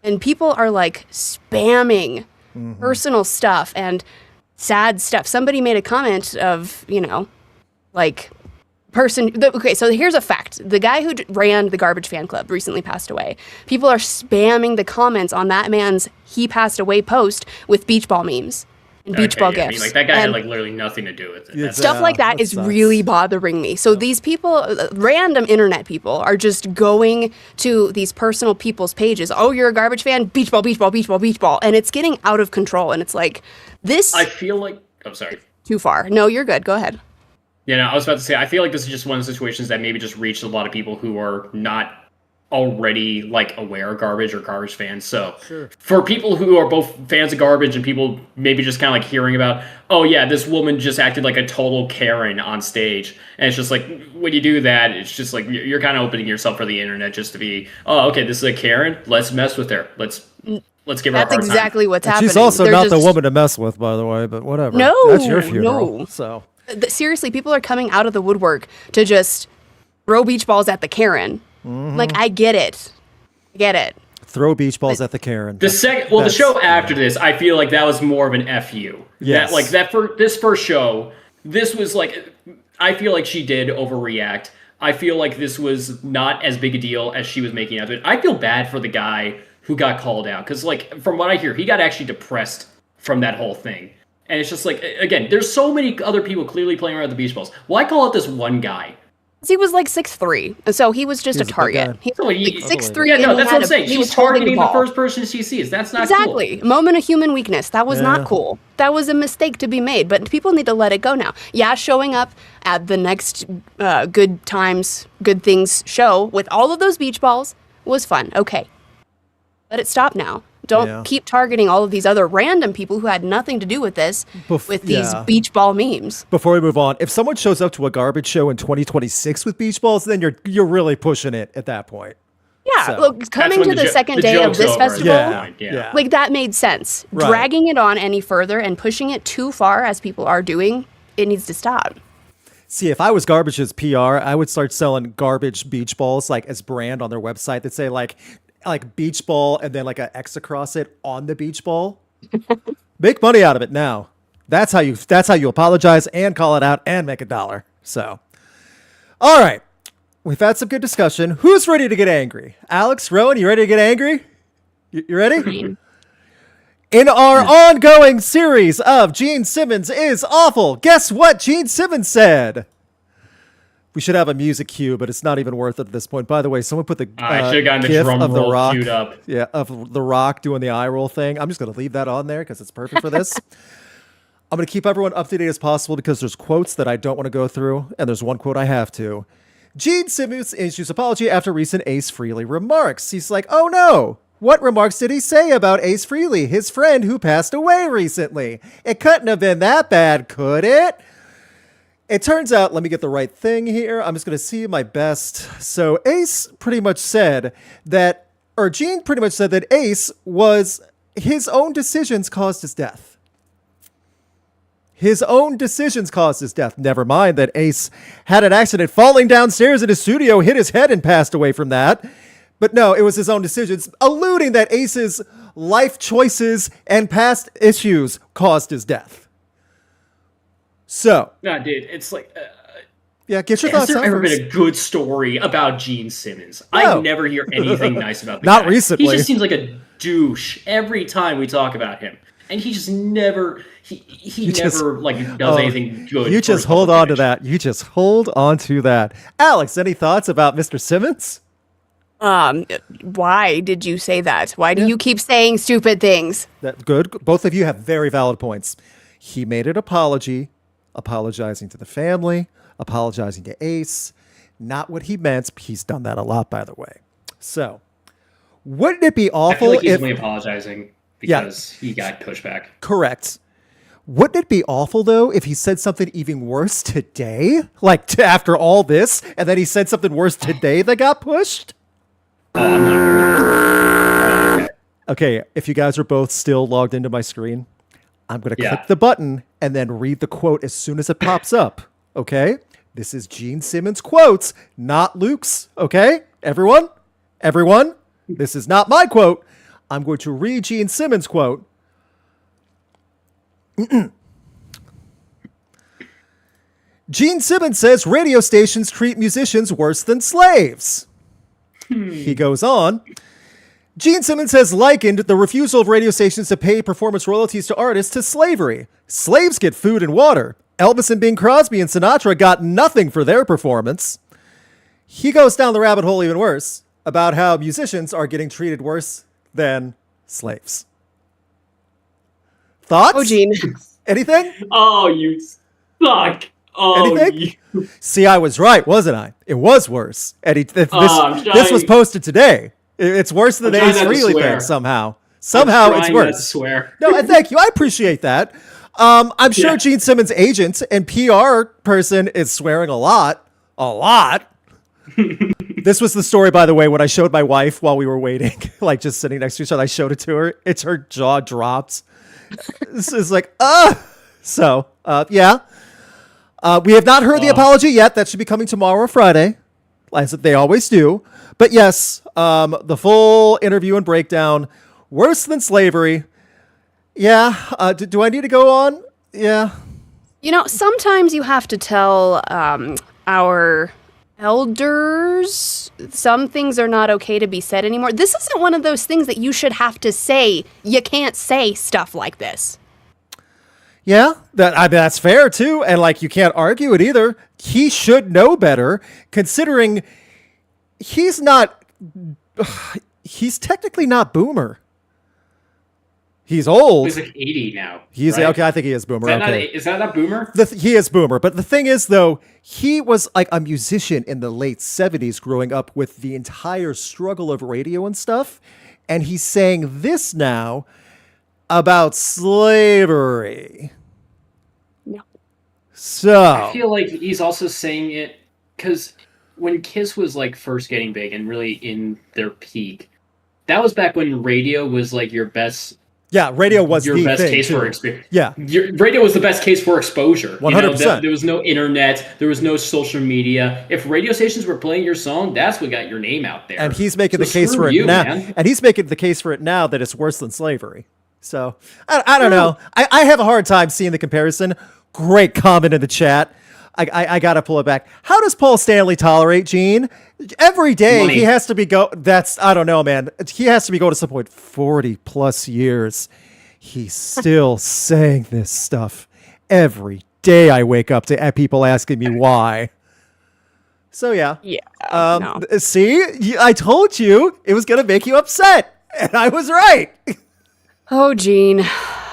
And people are like spamming personal stuff and sad stuff. Somebody made a comment of, okay, so here's a fact. The guy who ran the Garbage fan club recently passed away. People are spamming the comments on that man's he passed away post with beach ball memes and beach ball gifts. I mean, like, that guy had like literally nothing to do with it. Stuff like that is really bothering me. So these people, random internet people, are just going to these personal people's pages. Oh, you're a Garbage fan? Beach ball, beach ball, beach ball, beach ball. And it's getting out of control. And it's like, this... I feel like... I'm sorry. Too far. No, you're good. Go ahead. Yeah, no, I was about to say, I feel like this is just one of the situations that maybe just reached a lot of people who are not already like aware of Garbage or Garbage fans. So for people who are both fans of Garbage and people maybe just kind of like hearing about, oh yeah, this woman just acted like a total Karen on stage. And it's just like, when you do that, it's just like, you're kind of opening yourself for the internet just to be, oh, okay, this is a Karen. Let's mess with her. Let's give her a hard time. That's exactly what's happening. She's also not the woman to mess with, by the way, but whatever. No, that's your funeral. no. So seriously, people are coming out of the woodwork to just throw beach balls at the Karen. Like, I get it. Throw beach balls at the Karen. The show after this, I feel like that was more of an FU. Yes. This first show, this was like, I feel like she did overreact. I feel like this was not as big a deal as she was making out of it. I feel bad for the guy who got called out. Because, like, from what I hear, he got actually depressed from that whole thing. And it's just like, again, there's so many other people clearly playing around with the beach balls. Why call out this one guy? He was like 6'3", so he was just a target. He's like 6'3". Yeah, no, that's what I'm saying. He's targeting the first person she sees. That's not exactly. Cool. Moment of human weakness. That was not cool. That was a mistake to be made, but people need to let it go now. Yeah, showing up at the next Good Times, Good Things show with all of those beach balls was fun. Okay. Let it stop now. Don't keep targeting all of these other random people who had nothing to do with this, with these beach ball memes. Before we move on, if someone shows up to a Garbage show in 2026 with beach balls, then you're really pushing it at that point. Yeah, so, look, coming to the second day of this festival, like that made sense. Right. Dragging it on any further and pushing it too far, as people are doing, it needs to stop. See, if I was Garbage's PR, I would start selling Garbage beach balls like as brand on their website that say like beach ball and then like an X across it on the beach ball. Make money out of it now. That's how you apologize and call it out and make $1. So, all right, we've had some good discussion. Who's ready to get angry? Alex, Rowan, you ready to get angry? You ready? In our ongoing series of Gene Simmons is awful, guess what Gene Simmons said? We should have a music cue, but it's not even worth it at this point. By the way, someone put the I should have gotten the GIF drum of the roll Rock, queued up. Yeah, of the Rock doing the eye roll thing. I'm just going to leave that on there because it's perfect for this. I'm going to keep everyone up to date as possible because there's quotes that I don't want to go through, and there's one quote I have to. Gene Simmons issues apology after recent Ace Frehley remarks. He's like, oh no, what remarks did he say about Ace Frehley, his friend who passed away recently? It couldn't have been that bad, could it? It turns out, let me get the right thing here. I'm just going to see my best. So Ace pretty much said that, or Gene pretty much said that Ace was, his own decisions caused his death. His own decisions caused his death. Never mind that Ace had an accident falling downstairs in his studio, hit his head and passed away from that. But no, it was his own decisions, alluding that Ace's life choices and past issues caused his death. So, no, dude, it's like, get your thoughts. Has there ever been a good story about Gene Simmons? No. I never hear anything nice about the Not guy. recently. He just seems like a douche every time we talk about him. and he just never he never like does anything good. You just hold on to that. You just hold on to that. Alex, any thoughts about Mr. Simmons? Why did you say that? Why do you keep saying stupid things? That good. Both of you have very valid points. He made an apology, apologizing to the family, apologizing to Ace. Not what he meant. He's done that a lot, by the way. So, wouldn't it be awful I feel like he's if only apologizing because he got pushed back? Correct. Wouldn't it be awful, though, if he said something even worse today? Like, after all this, and then he said something worse today that got pushed? Okay, if you guys are both still logged into my screen, I'm going to click the button and then read the quote as soon as it pops up. Okay? This is Gene Simmons' quotes, not Luke's. Okay? Everyone? This is not my quote. I'm going to read Gene Simmons' quote. Gene Simmons says radio stations treat musicians worse than slaves. He goes on. Gene Simmons has likened the refusal of radio stations to pay performance royalties to artists to slavery. Slaves get food and water. Elvis and Bing Crosby and Sinatra got nothing for their performance. He goes down the rabbit hole even worse about how musicians are getting treated worse than slaves. Thoughts? Oh, Gene. Anything? Oh, you suck. Oh, anything? See, I was right, wasn't I? It was worse. And this was posted today. It's worse than the Ace Frehley thing somehow. Somehow it's worse. Not to swear. No, and thank you. I appreciate that. I'm sure Gene Simmons' agent and PR person is swearing a lot. A lot. This was the story, by the way, when I showed my wife while we were waiting, like just sitting next to each other. I showed it to her. It's her jaw drops. This is like, So, yeah. We have not heard the apology yet. That should be coming tomorrow or Friday, as they always do. But yes, the full interview and breakdown, worse than slavery. Yeah. Do I need to go on? Yeah. You know, sometimes you have to tell our elders some things are not okay to be said anymore. This isn't one of those things that you should have to say. You can't say stuff like this. Yeah, that's fair too, and like you can't argue it either. He should know better, considering he's technically not boomer. He's old. He's like 80 now. He's right? Okay. I think he is boomer. Is that not boomer? He is boomer. But the thing is, though, he was like a musician in the late 70s, growing up with the entire struggle of radio and stuff, and he's saying this now about slavery. No. So I feel like he's also saying it because when Kiss was like first getting big and really in their peak, that was back when radio was like your best. Yeah, radio was your best case for experience. Yeah, radio was the best case for exposure. 100%. There was no internet. There was no social media. If radio stations were playing your song, that's what got your name out there. And he's making the case for it now. Man. And he's making the case for it now that it's worse than slavery. So I don't know. I have a hard time seeing the comparison. Great comment in the chat. I got to pull it back. How does Paul Stanley tolerate Gene? Every day Money. He has to be I don't know, man. He has to be going to some point 40 plus years. He's still saying this stuff every day. I wake up to people asking me why. So yeah. Yeah. No. See, I told you it was going to make you upset, and I was right. Oh, Gene.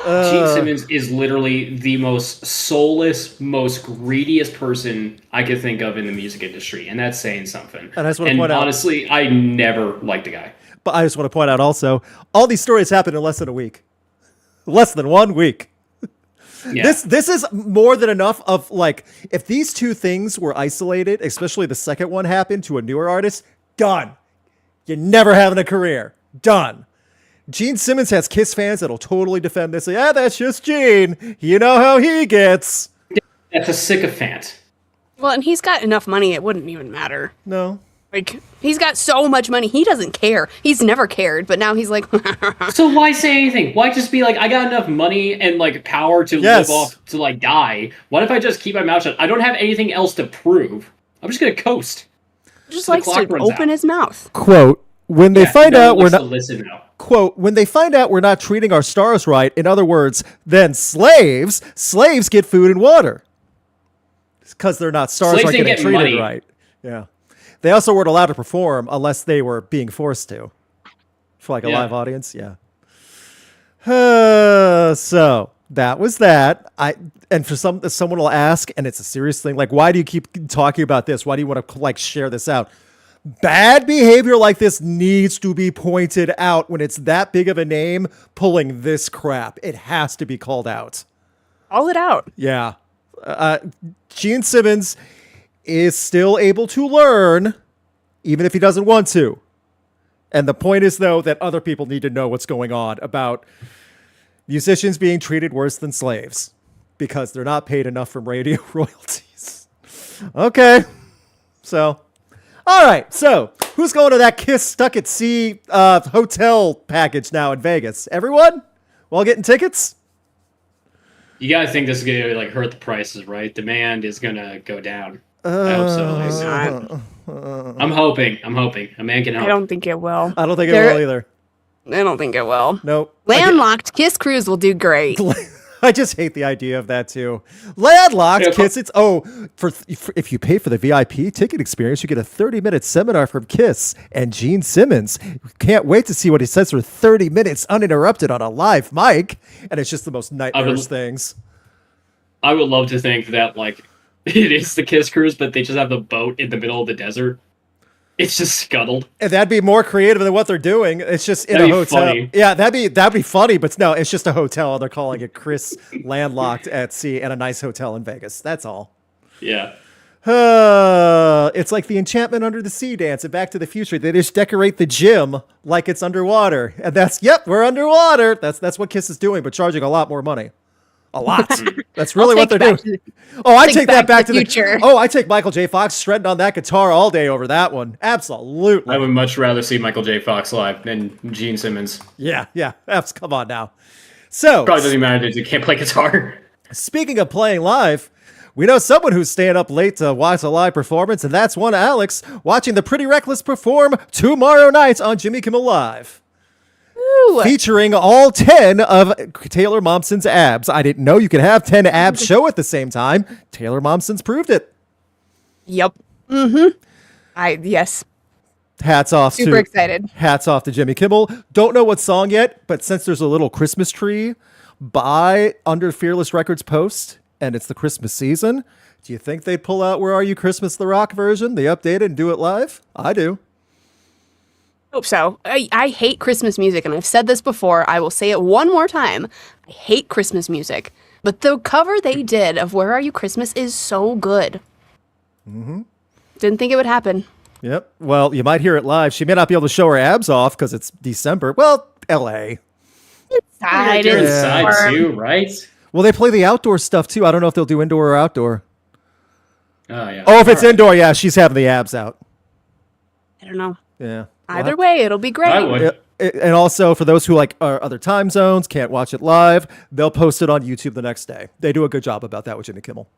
Gene Simmons is literally the most soulless, most greediest person I could think of in the music industry, and that's saying something. And I just want to point out, honestly, I never liked the guy. But I just want to point out also, all these stories happened in less than a week. Less than 1 week. Yeah. This is more than enough of, like, if these two things were isolated, especially the second one happened to a newer artist, done. You're never having a career. Done. Gene Simmons has Kiss fans that'll totally defend this. Yeah, that's just Gene. You know how he gets. That's a sycophant. Well, and he's got enough money, it wouldn't even matter. No. Like, he's got so much money, he doesn't care. He's never cared, but now he's like... So why say anything? Why just be like, I got enough money and, like, power to live off, to, like, die. What if I just keep my mouth shut? I don't have anything else to prove. I'm just gonna coast. Just likes to open his mouth. Quote, when they find out we're not listen now. quote, when they find out we're not treating our stars right, in other words, then slaves get food and water. Because they're not stars aren't getting treated money. Right. Yeah. They also weren't allowed to perform unless they were being forced to. For like a live audience, yeah. So that was that. And for someone will ask, and it's a serious thing, like, why do you keep talking about this? Why do you want to like share this out? Bad behavior like this needs to be pointed out when it's that big of a name pulling this crap. It has to be called out. Call it out. Yeah. Gene Simmons is still able to learn, even if he doesn't want to. And the point is, though, that other people need to know what's going on about musicians being treated worse than slaves because they're not paid enough from radio royalties. Okay. So, all right. So, who's going to that Kiss Stuck at Sea hotel package now in Vegas? Everyone? While getting tickets? You gotta think this is gonna like hurt the prices, right? Demand is gonna go down. I hope so. I'm hoping. A man can hope. I don't think it will. I don't think it will either. I don't think it will. Nope. Landlocked Kiss Cruise will do great. I just hate the idea of that too. Landlocked Kiss. It's if you pay for the VIP ticket experience, you get a 30-minute seminar from Kiss and Gene Simmons. Can't wait to see what he says for 30 minutes uninterrupted on a live mic. And it's just the most nightmarish things. I would love to think that like it is the Kiss Cruise, but they just have the boat in the middle of the desert. It's just scuttled. And that'd be more creative than what they're doing. It's just in a hotel. Funny. Yeah, that'd be funny, but no, it's just a hotel. They're calling it Chris Landlocked at Sea and a nice hotel in Vegas. That's all. Yeah. It's like the Enchantment Under the Sea dance in Back to the Future. They just decorate the gym like it's underwater. And we're underwater. That's what Kiss is doing, but charging a lot more money. A lot. That's really what they're doing. I take that back to the future. I take Michael J. Fox shredding on that guitar all day over that one. Absolutely. I would much rather see Michael J. Fox live than Gene Simmons. Yeah. Come on now. So probably doesn't matter if you can't play guitar. Speaking of playing live, we know someone who's staying up late to watch a live performance, and that's one Alex watching the Pretty Reckless perform tomorrow night on Jimmy Kimmel Live. Featuring all 10 of Taylor Momsen's abs. I didn't know you could have 10 abs show at the same time. Taylor Momsen's proved it. Yep. Mm-hmm. Yes. Super excited. Hats off to Jimmy Kimmel. Don't know what song yet, but since there's a little Christmas tree by under Fearless Records post, and it's the Christmas season, do you think they'd pull out Where Are You Christmas the Rock version? They update it and do it live? I do. Hope so. I hate Christmas music, and I've said this before. I will say it one more time. I hate Christmas music. But the cover they did of Where Are You Christmas is so good. Mm-hmm. Didn't think it would happen. Yep. Well, you might hear it live. She may not be able to show her abs off because it's December. Well, L.A. Inside too, right? Well, they play the outdoor stuff, too. I don't know if they'll do indoor or outdoor. Oh, yeah. Oh, if it's indoor, yeah, she's having the abs out. I don't know. Yeah. Either way, it'll be great. I would. And also, for those who like are other time zones, can't watch it live, they'll post it on YouTube the next day. They do a good job about that with Jimmy Kimmel.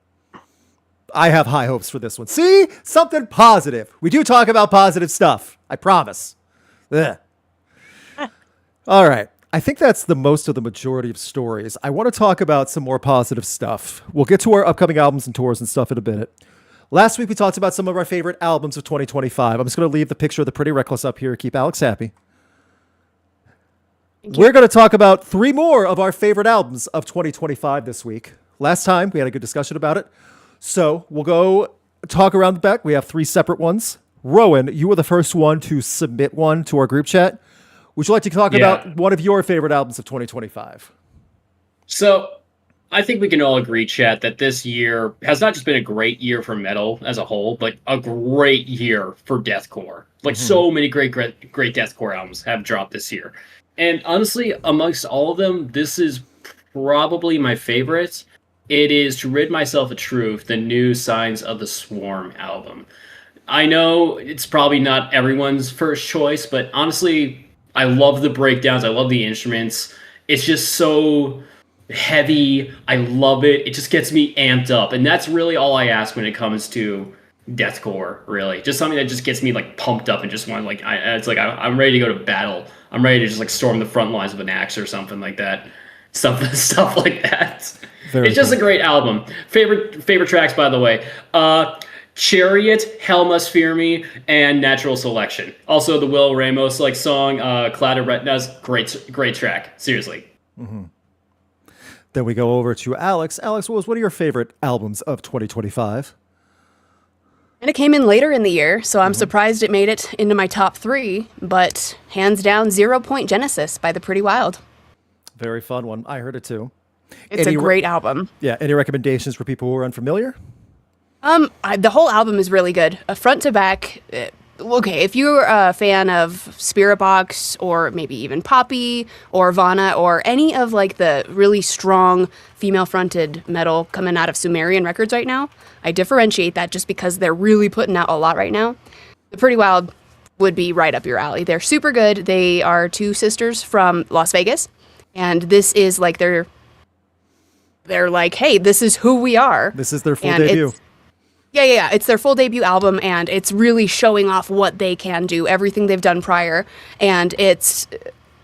I have high hopes for this one. See? Something positive. We do talk about positive stuff. I promise. Ugh. All right. I think that's the most of the majority of stories. I want to talk about some more positive stuff. We'll get to our upcoming albums and tours and stuff in a minute. Last week, we talked about some of our favorite albums of 2025. I'm just going to leave the picture of the Pretty Reckless up here. Keep Alex happy. We're going to talk about 3 more of our favorite albums of 2025 this week. Last time, we had a good discussion about it. So we'll go talk around the back. We have 3 separate ones. Rowan, you were the first one to submit one to our group chat. Would you like to talk about one of your favorite albums of 2025? So I think we can all agree, chat, that this year has not just been a great year for metal as a whole, but a great year for deathcore. Like so many great deathcore albums have dropped this year. And honestly, amongst all of them, this is probably my favorite. It is To Rid Myself of Truth, the new Signs of the Swarm album. I know it's probably not everyone's first choice, but honestly, I love the breakdowns. I love the instruments. It's just so heavy. I love it. It just gets me amped up. And that's really all I ask when it comes to deathcore, really. Just something that just gets me like pumped up and just want like I'm ready to go to battle. I'm ready to just like storm the front lines with an axe or something like that. Stuff like that. It's just a great album. Favorite tracks, by the way. Chariot, Hell Must Fear Me, and Natural Selection. Also the Will Ramos like song, Clouded Retinas, great track. Seriously. Mm-hmm. Then we go over to Alex. Alex, what are your favorite albums of 2025? And it came in later in the year, so I'm surprised it made it into my top 3, but hands down 0.Genesis by The Pretty Wild. Very fun one. I heard it too. It's a great album. Yeah. Any recommendations for people who are unfamiliar? The whole album is really good. Front to back. Okay, if you're a fan of Spirit Box or maybe even Poppy or Vana or any of like the really strong female-fronted metal coming out of Sumerian Records right now, I differentiate that just because they're really putting out a lot right now. The Pretty Wild would be right up your alley. They're super good. They are 2 sisters from Las Vegas, and this is like they're like, hey, this is who we are. This is their full debut. Yeah. It's their full debut album, and it's really showing off what they can do, everything they've done prior. And it's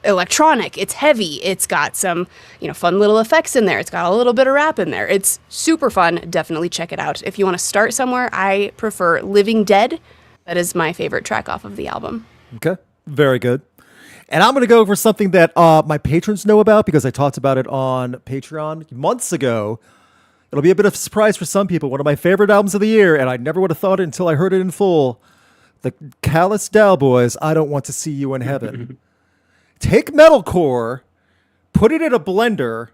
electronic, it's heavy, it's got some, fun little effects in there. It's got a little bit of rap in there. It's super fun. Definitely check it out. If you want to start somewhere, I prefer Living Dead. That is my favorite track off of the album. Okay, very good. And I'm going to go for something that my patrons know about because I talked about it on Patreon months ago. It'll be a bit of a surprise for some people. One of my favorite albums of the year, and I never would have thought it until I heard it in full. The Callous Daoboys, I Don't Want to See You in Heaven. Take metalcore, put it in a blender,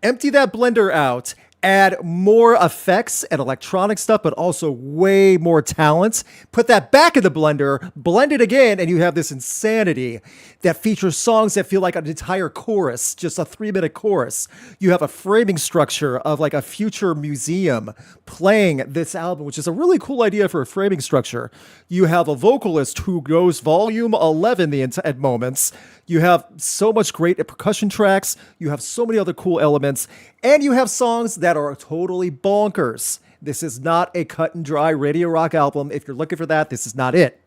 empty that blender out, add more effects and electronic stuff, but also way more talent. Put that back in the blender, blend it again, and you have this insanity that features songs that feel like an entire chorus, just a 3-minute chorus. You have a framing structure of like a future museum playing this album, which is a really cool idea for a framing structure. You have a vocalist who goes volume 11 at moments. You have so much great percussion tracks. You have so many other cool elements. And you have songs that are totally bonkers. This is not a cut and dry radio rock album. If you're looking for that, this is not it.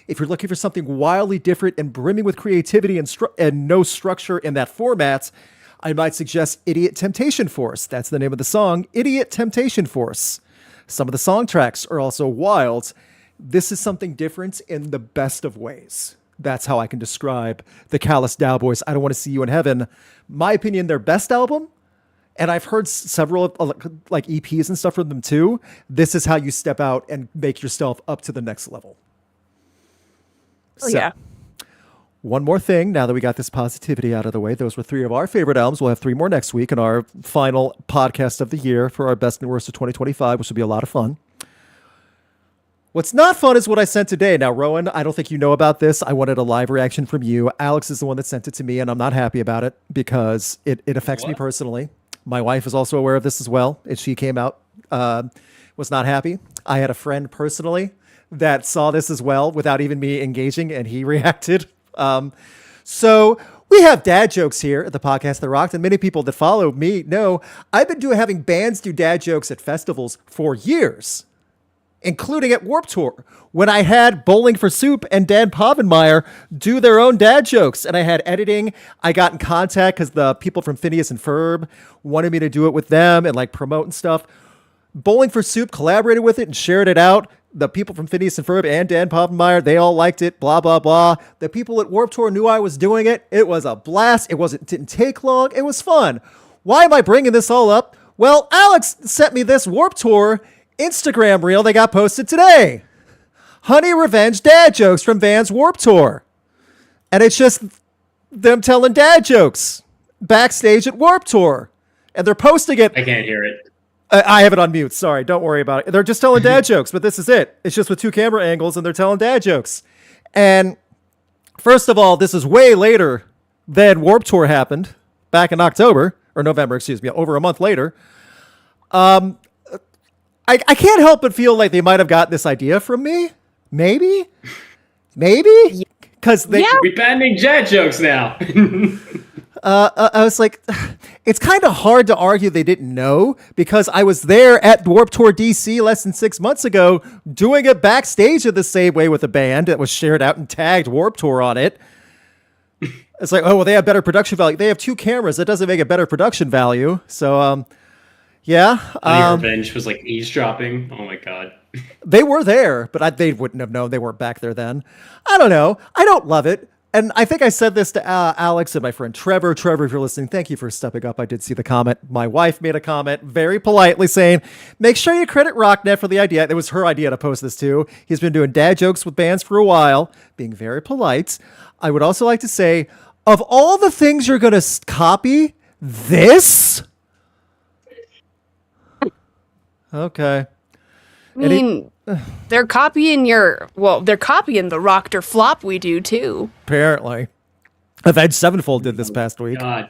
If you're looking for something wildly different and brimming with creativity and no structure in that format, I might suggest Idiot Temptation Force. That's the name of the song, Idiot Temptation Force. Some of the song tracks are also wild. This is something different in the best of ways. That's how I can describe the Callous Daoboys. I Don't Want to See You in Heaven. My opinion, their best album. And I've heard several like EPs and stuff from them too. This is how you step out and make yourself up to the next level. Oh, yeah. One more thing, now that we got this positivity out of the way, those were 3 of our favorite albums. We'll have 3 more next week in our final podcast of the year for our best and worst of 2025, which will be a lot of fun. What's not fun is what I sent today. Now, Rowan, I don't think you know about this. I wanted a live reaction from you. Alex is the one that sent it to me, and I'm not happy about it because it affects me personally. My wife is also aware of this as well. And she came out, was not happy. I had a friend personally that saw this as well without even me engaging, and he reacted. So we have dad jokes here at the Podcast That Rocked, and many people that follow me know I've been having bands do dad jokes at festivals for years, including at Warped Tour, when I had Bowling for Soup and Dan Povenmire do their own dad jokes, and I had editing. I got in contact because the people from Phineas and Ferb wanted me to do it with them and like promote and stuff. Bowling for Soup collaborated with it and shared it out. The people from Phineas and Ferb and Dan Povenmire, they all liked it, blah, blah, blah. The people at Warped Tour knew I was doing it. It was a blast. It didn't take long. It was fun. Why am I bringing this all up? Well, Alex sent me this Warped Tour Instagram reel they got posted today. Honey Revenge dad jokes from Van's Warped Tour. And it's just them telling dad jokes backstage at Warped Tour. And they're posting it. I can't hear it. I have it on mute. Sorry, don't worry about it. They're just telling dad jokes, but this is it. It's just with 2 camera angles, and they're telling dad jokes. And first of all, this is way later than Warped Tour happened back in October, or November, excuse me, over a month later. I can't help but feel like they might have got this idea from me. Maybe? Because Yeah. We're banning dad jokes now. I was like, it's kind of hard to argue they didn't know because I was there at Warped Tour DC less than 6 months ago doing it backstage in the same way with a band that was shared out and tagged Warped Tour on it. It's like, oh, well, they have better production value. They have 2 cameras. That doesn't make a better production value. So, yeah. Revenge was like eavesdropping. Oh my God. They were there, but they wouldn't have known they weren't back there then. I don't know. I don't love it. And I think I said this to Alex and my friend Trevor. Trevor, if you're listening, thank you for stepping up. I did see the comment. My wife made a comment very politely saying, make sure you credit Rocknet for the idea. It was her idea to post this too. He's been doing dad jokes with bands for a while, being very polite. I would also like to say, of all the things you're going to copy, this? Okay. I mean, they're copying they're copying the Rocked or Flop we do too. Apparently. Avenged Sevenfold did this past week. God.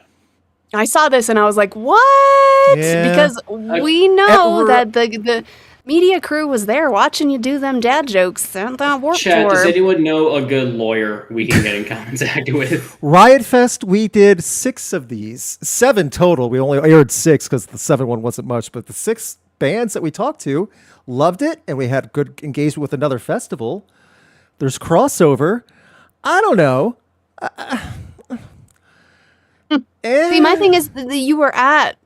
I saw this and I was like, what? Yeah. Because we know that the media crew was there watching you do them dad jokes on that Warped Chat, Tour. does anyone know a good lawyer we can get in contact with? Riot Fest, we did 6 of these. 7 total. We only aired 6 because the 7th one wasn't much, but the 6 bands that we talked to loved it, and we had good engagement with another festival. There's crossover. I don't know. See, my thing is that you were at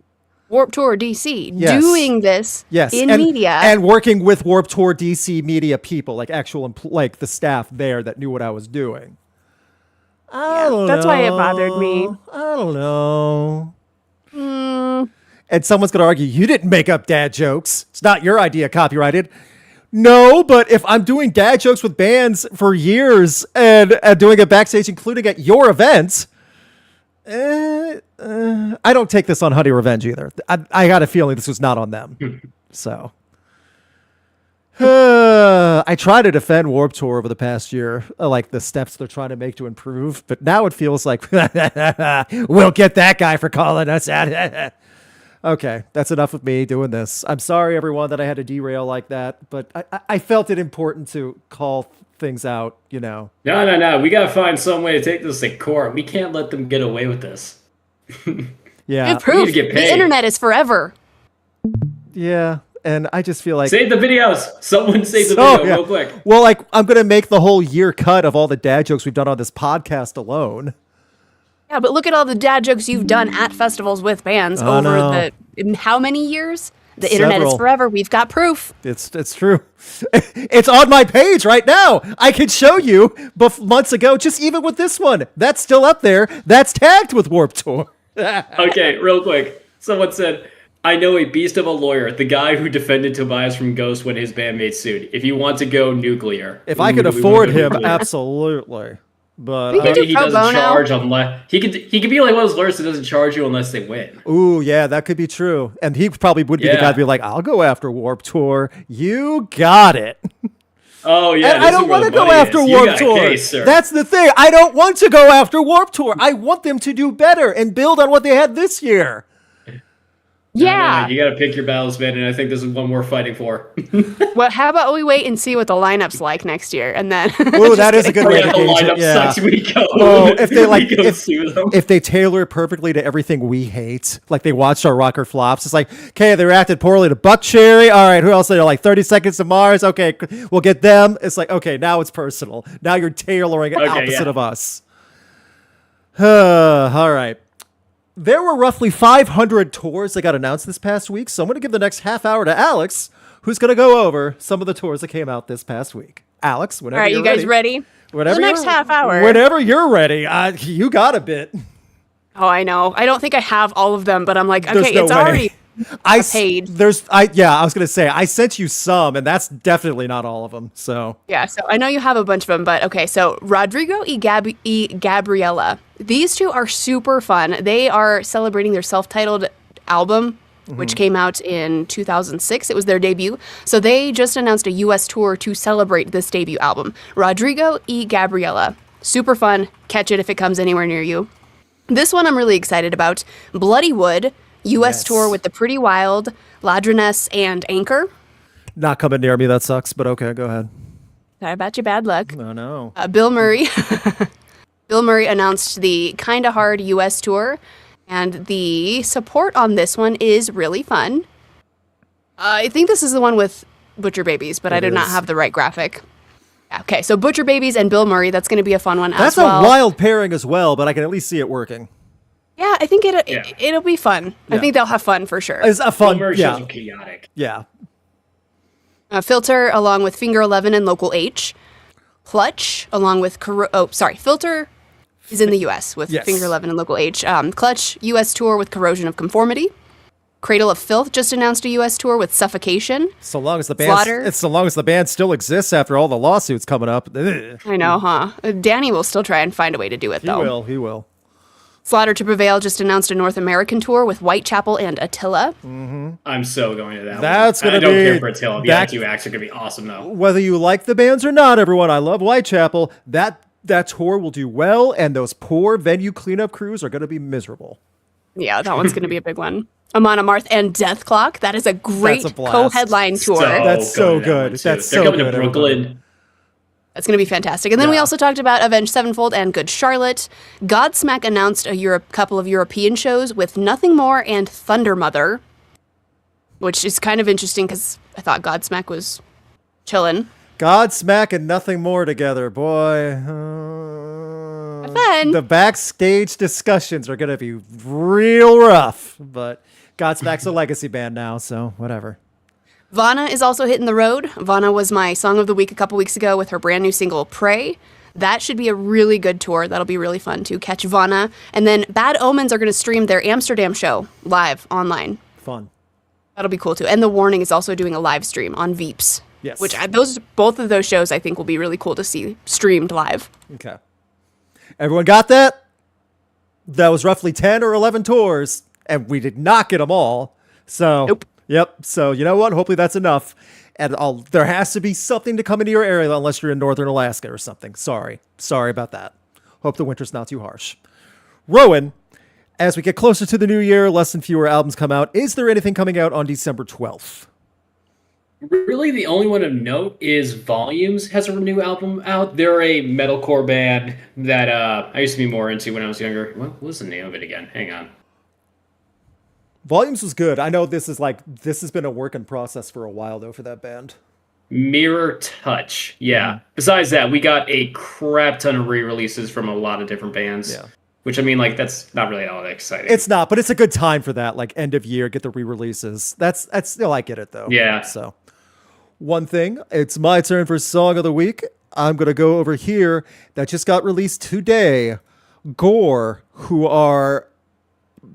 Warped Tour DC doing this in media. And working with Warped Tour DC media people, like actual, like the staff there that knew what I was doing. I don't know. That's why it bothered me. I don't know. And someone's going to argue, you didn't make up dad jokes. It's not your idea, copyrighted. No, but if I'm doing dad jokes with bands for years and doing it backstage, including at your events, I don't take this on Honey Revenge either. I got a feeling this was not on them. So I try to defend Warped Tour over the past year, like the steps they're trying to make to improve. But now it feels like we'll get that guy for calling us out. Okay, that's enough of me doing this. I'm sorry, everyone, that I had to derail like that, but I felt it important to call things out, you know. No. We got to find some way to take this to court. We can't let them get away with this. Yeah. Good proof. The internet is forever. Yeah, and I just feel like... Save the videos! Someone save the video real quick. Well, like, I'm going to make the whole year cut of all the dad jokes we've done on this podcast alone. Yeah, but look at all the dad jokes you've done at festivals with bands in how many years? The internet is forever. We've got proof. It's true. It's on my page right now. I can show you months ago, just even with this one. That's still up there. That's tagged with Warped Tour. Okay, real quick. Someone said, I know a beast of a lawyer, the guy who defended Tobias from Ghost when his bandmates sued. If you want to go nuclear. If I could afford him, absolutely. But he doesn't charge unless he could be like one of those lawyers that doesn't charge you unless they win. Ooh, yeah, that could be true. And he probably would be the guy to be like, I'll go after Warped Tour. You got it. Oh yeah, and I don't want to go after Warped Tour. That's the thing. I don't want to go after Warped Tour. I want them to do better and build on what they had this year. Yeah. No, you got to pick your battles, man, and I think this is one we're fighting for. Well, how about we wait and see what the lineup's like next year, and then... Oh, that is a good way to gauge it. Yeah. We go. Oh, if they if they tailor it perfectly to everything we hate, like they watched our rocker flops, it's like, okay, they reacted poorly to Buck Cherry. All right, who else? They're like 30 Seconds to Mars. Okay, we'll get them. It's like, okay, now it's personal. Now you're tailoring it opposite of us. All right. There were roughly 500 tours that got announced this past week, so I'm going to give the next half hour to Alex, who's going to go over some of the tours that came out this past week. Alex, whenever you're ready. All right, you guys ready? Whenever the next half hour. Whenever you're ready. You got a bit. Oh, I know. I don't think I have all of them, but I'm like, okay, it's already paid. I was going to say, I sent you some, and that's definitely not all of them, so. Yeah, so I know you have a bunch of them, but okay, so Rodrigo y Gabriela. These two are super fun. They are celebrating their self-titled album, which came out in 2006. It was their debut. So they just announced a U.S. tour to celebrate this debut album. Rodrigo y Gabriela. Super fun. Catch it if it comes anywhere near you. This one I'm really excited about. Bloody Wood, U.S. tour with The Pretty Wild, Ladroness, and Anchor. Not coming near me, that sucks, but okay, go ahead. Sorry about your bad luck. Oh, no. Bill Murray. Bill Murray announced the Kinda Hard US tour, and the support on this one is really fun. I think this is the one with Butcher Babies, but I did not have the right graphic. Okay, so Butcher Babies and Bill Murray, that's going to be a fun one as well. That's a wild pairing as well, but I can at least see it working. Yeah, I think it'll be fun. Yeah. I think they'll have fun for sure. It's a fun, Bill Murray's so chaotic. Yeah. Filter along with Finger 11 and Local H. Clutch along with Filter is in the U.S. with Finger 11 and Local H. Clutch U.S. tour with Corrosion of Conformity. Cradle of Filth just announced a U.S. tour with Suffocation. So long as the band still exists after all the lawsuits coming up. I know, huh? Danny will still try and find a way to do it, though. He will. Slaughter to Prevail just announced a North American tour with Whitechapel and Attila. Mm-hmm. I'm so going to that. That's going to be. I don't care for Attila. The other two acts are going to be awesome, though. Whether you like the bands or not, everyone, I love Whitechapel. That tour will do well, and those poor venue cleanup crews are going to be miserable. Yeah, that one's going to be a big one. Amon Amarth and Death Clock. That is a great co-headline tour. That's so good. They're coming to Brooklyn. That's going to be fantastic. And then we also talked about Avenged Sevenfold and Good Charlotte. Godsmack announced a couple of European shows with Nothing More and Thunder Mother, which is kind of interesting because I thought Godsmack was chillin'. Godsmack and Nothing More together, boy. Fun. The backstage discussions are going to be real rough, but Godsmack's a legacy band now, so whatever. Vana is also hitting the road. Vana was my song of the week a couple weeks ago with her brand new single, Pray. That should be a really good tour. That'll be really fun to catch Vana. And then Bad Omens are going to stream their Amsterdam show live online. Fun. That'll be cool too. And The Warning is also doing a live stream on Veeps. Yes. Which both of those shows I think will be really cool to see streamed live. Okay. Everyone got that? That was roughly 10 or 11 tours, and we did not get them all. So, nope. Yep. So, you know what? Hopefully that's enough. And there has to be something to come into your area unless you're in northern Alaska or something. Sorry about that. Hope the winter's not too harsh. Rowan, as we get closer to the new year, less and fewer albums come out. Is there anything coming out on December 12th? Really, the only one of note is Volumes has a new album out. They're a metalcore band that I used to be more into when I was younger. What was the name of it again? Hang on. Volumes was good. I know this has been a work in process for a while, though, for that band. Mirror Touch. Yeah. Besides that, we got a crap ton of re-releases from a lot of different bands. Yeah. Which, I mean, that's not really all that exciting. It's not, but it's a good time for that. Like, end of year, get the re-releases. That's still, I get it, though. Yeah. So, one thing, it's my turn for Song of the Week. I'm going to go over here. That just got released today. Gore, who are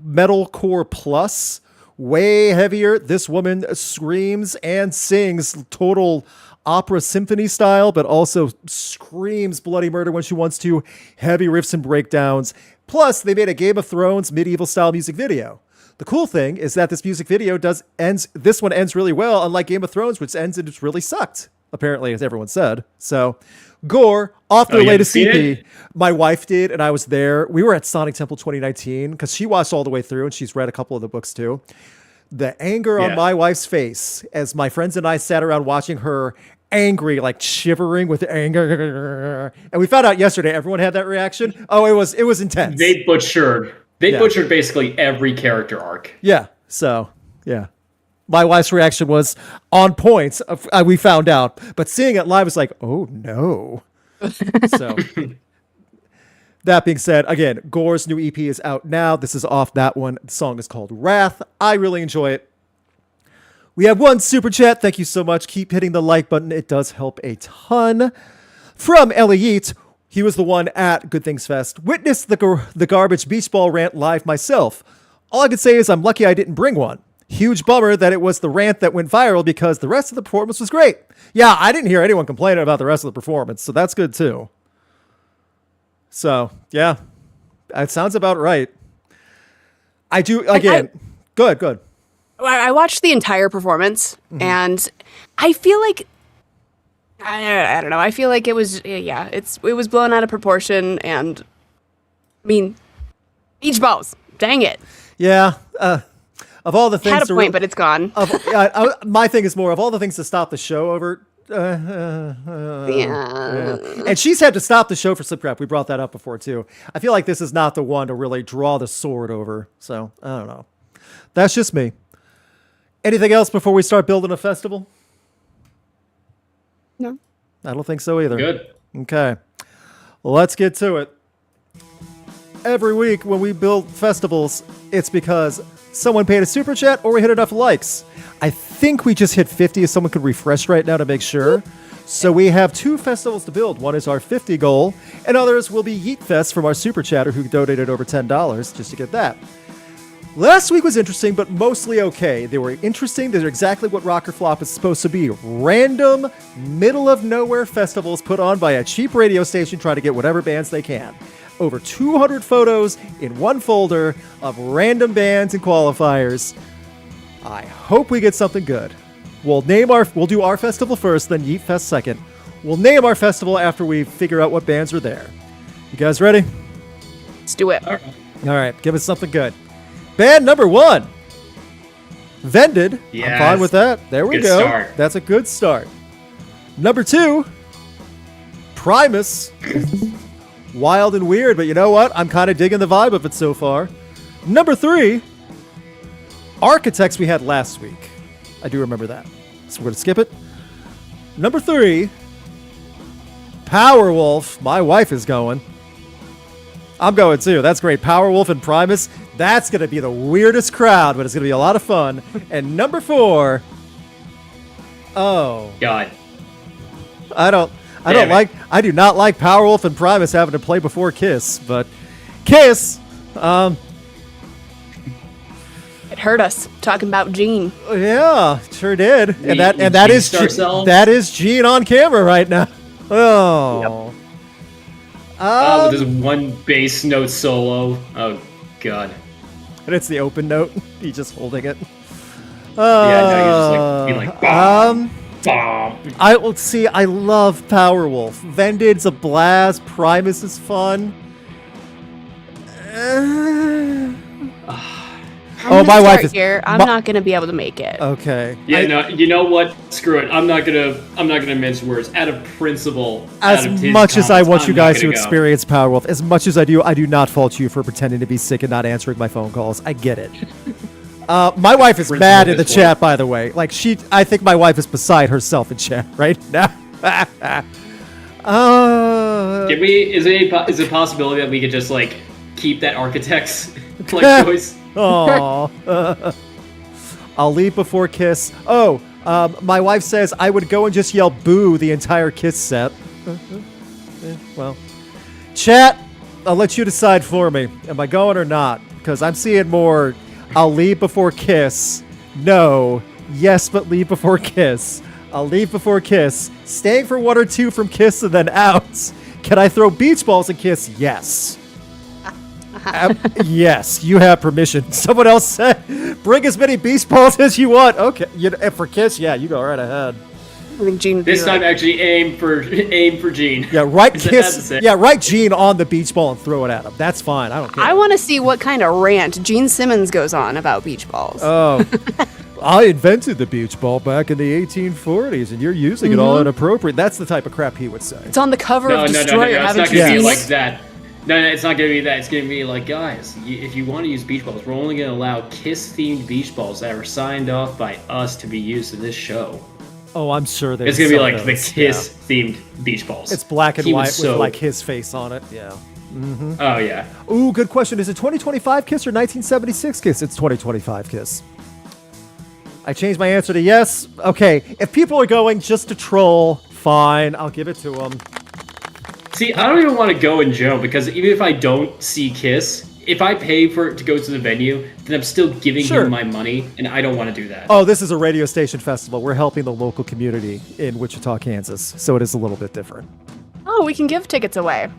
metalcore plus, way heavier. This woman screams and sings total opera symphony style, but also screams bloody murder when she wants to. Heavy riffs and breakdowns. Plus, they made a Game of Thrones medieval style music video. The cool thing is that this music video this one ends really well, unlike Game of Thrones, which ends and it's really sucked, apparently, as everyone said. So, Gore, off their latest EP. My wife did, and I was there. We were at Sonic Temple 2019, because she watched all the way through, and she's read a couple of the books, too. The anger on my wife's face, as my friends and I sat around watching her angry, like shivering with anger. And we found out yesterday, everyone had that reaction. Oh, it was intense. They butchered basically every character arc. Yeah. So, yeah. My wife's reaction was on point. We found out, but seeing it live was like, oh no. So, that being said, again, Gore's new EP is out now. This is off that one. The song is called Wrath. I really enjoy it. We have one super chat. Thank you so much. Keep hitting the like button. It does help a ton. From Ellie Yeat. He was the one at Good Things Fest. Witnessed the garbage beach ball rant live myself. All I can say is I'm lucky I didn't bring one. Huge bummer that it was the rant that went viral because the rest of the performance was great. Yeah, I didn't hear anyone complaining about the rest of the performance, so that's good too. So, yeah, it sounds about right. I do, again, good. I watched the entire performance, and I feel like, I don't know, I feel like it was, it was blown out of proportion, and, I mean, beach balls, dang it. Yeah, of all the things... Had a point, but it's gone. My thing is more, of all the things to stop the show over, Yeah. And she's had to stop the show for Slipknot. We brought that up before, too. I feel like this is not the one to really draw the sword over. So, I don't know. That's just me. Anything else before we start building a festival? No. I don't think so either. Good. Okay. Let's get to it. Every week when we build festivals, it's because someone paid a super chat or we hit enough likes. I think we just hit 50 if someone could refresh right now to make sure. So we have 2 festivals to build. One is our 50 goal, and others will be Yeet Fest from our super chatter who donated over $10 just to get that. Last week was interesting, but mostly okay. They were interesting. They're exactly what Rock or Flop is supposed to be. Random, middle-of-nowhere festivals put on by a cheap radio station trying to get whatever bands they can. Over 200 photos in one folder of random bands and qualifiers. I hope we get something good. We'll do our festival first, then Yeet Fest second. We'll name our festival after we figure out what bands are there. You guys ready? Let's do it. All right, give us something good. Band number 1. Vended. Yes. I'm fine with that. There we Good go. start. That's a good start. Number 2. Primus. Wild and weird, but you know what? I'm kind of digging the vibe of it so far. Number 3. Architects we had last week. I do remember that. So we're going to skip it. Number 3. Powerwolf. My wife is going. I'm going too. That's great. Powerwolf and Primus. That's going to be the weirdest crowd, but it's going to be a lot of fun. And number 4. Oh. God. I do not like Powerwolf and Primus having to play before Kiss, but Kiss, It hurt us talking about Gene. yeah, sure did. And that is Gene on camera right now. Oh. With this one bass note solo. Oh, God. And it's the open note. He's just holding it. Yeah, no, you're just like, bomb. I love Powerwolf. Vended's a blast. Primus is fun. My wife is here. I'm not gonna be able to make it. Okay. Yeah, no, you know what? Screw it. I'm not gonna mince words. Out of principle, As much as I want you guys to experience Powerwolf, as much as I do not fault you for pretending to be sick and not answering my phone calls. I get it. My wife is mad in the chat, by the way. Like I think my wife is beside herself in chat right now. Can we? Is it a possibility that we could just like keep that Architects like choice? Oh, I'll leave before Kiss. Oh, my wife says I would go and just yell boo the entire Kiss set. Well, chat, I'll let you decide for me. Am I going or not? Because I'm seeing more. I'll leave before Kiss. No. Yes, but leave before Kiss. I'll leave before Kiss. Staying for 1 or 2 from Kiss and then out. Can I throw beach balls and Kiss? Yes. Yes, you have permission. Someone else said, bring as many beach balls as you want. Okay, for Kiss, yeah, you go right ahead. I think Gene would This be time, like, actually, aim for Gene. Yeah, right Kiss. Yeah, right Gene on the beach ball and throw it at him. That's fine. I don't care. I want to see what kind of rant Gene Simmons goes on about beach balls. Oh, I invented the beach ball back in the 1840s, and you're using it all inappropriate. That's the type of crap he would say. It's on the cover of Destroyer. No. It's Haven't not you going to be seen like it? that. No, it's not going to be that. It's going to be like, guys, if you want to use beach balls, we're only going to allow Kiss-themed beach balls that were signed off by us to be used in this show. Oh, I'm sure there's. It's going to be like the Kiss-themed beach balls. It's black and white with like his face on it. Yeah. Mm-hmm. Oh, yeah. Ooh, good question. Is it 2025 Kiss or 1976 Kiss? It's 2025 Kiss. I changed my answer to yes. Okay, if people are going just to troll, fine, I'll give it to them. See, I don't even want to go in general, because even if I don't see Kiss, if I pay for it to go to the venue, then I'm still giving him my money, and I don't want to do that. Oh, this is a radio station festival. We're helping the local community in Wichita, Kansas, so it is a little bit different. Oh, we can give tickets away.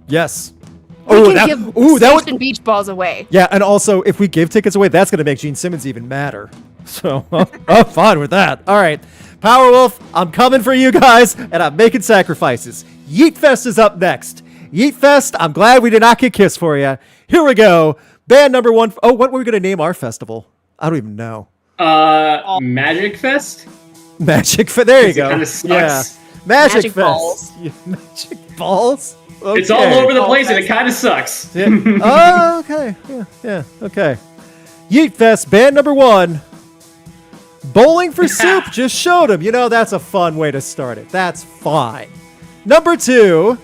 Yes. We can give station beach balls away. Yeah, and also, if we give tickets away, that's going to make Gene Simmons even madder. So, I'm fine with that. All right. Powerwolf, I'm coming for you guys, and I'm making sacrifices. Yeet Fest is up next. Yeet Fest, I'm glad we did not get Kiss for you. Here we go. Band number 1. Oh, what were we going to name our festival? I don't even know. Magic Fest? Magic Fest. There you go. It kind of sucks. Yeah. Magic Fest. Balls. Magic balls. Okay. It's all over the place, and it kind of sucks. Yeah. Oh, okay. Yeah. Okay. Yeet Fest, band number 1. Bowling for Soup just showed him. You know, that's a fun way to start it. That's fine. Number 2.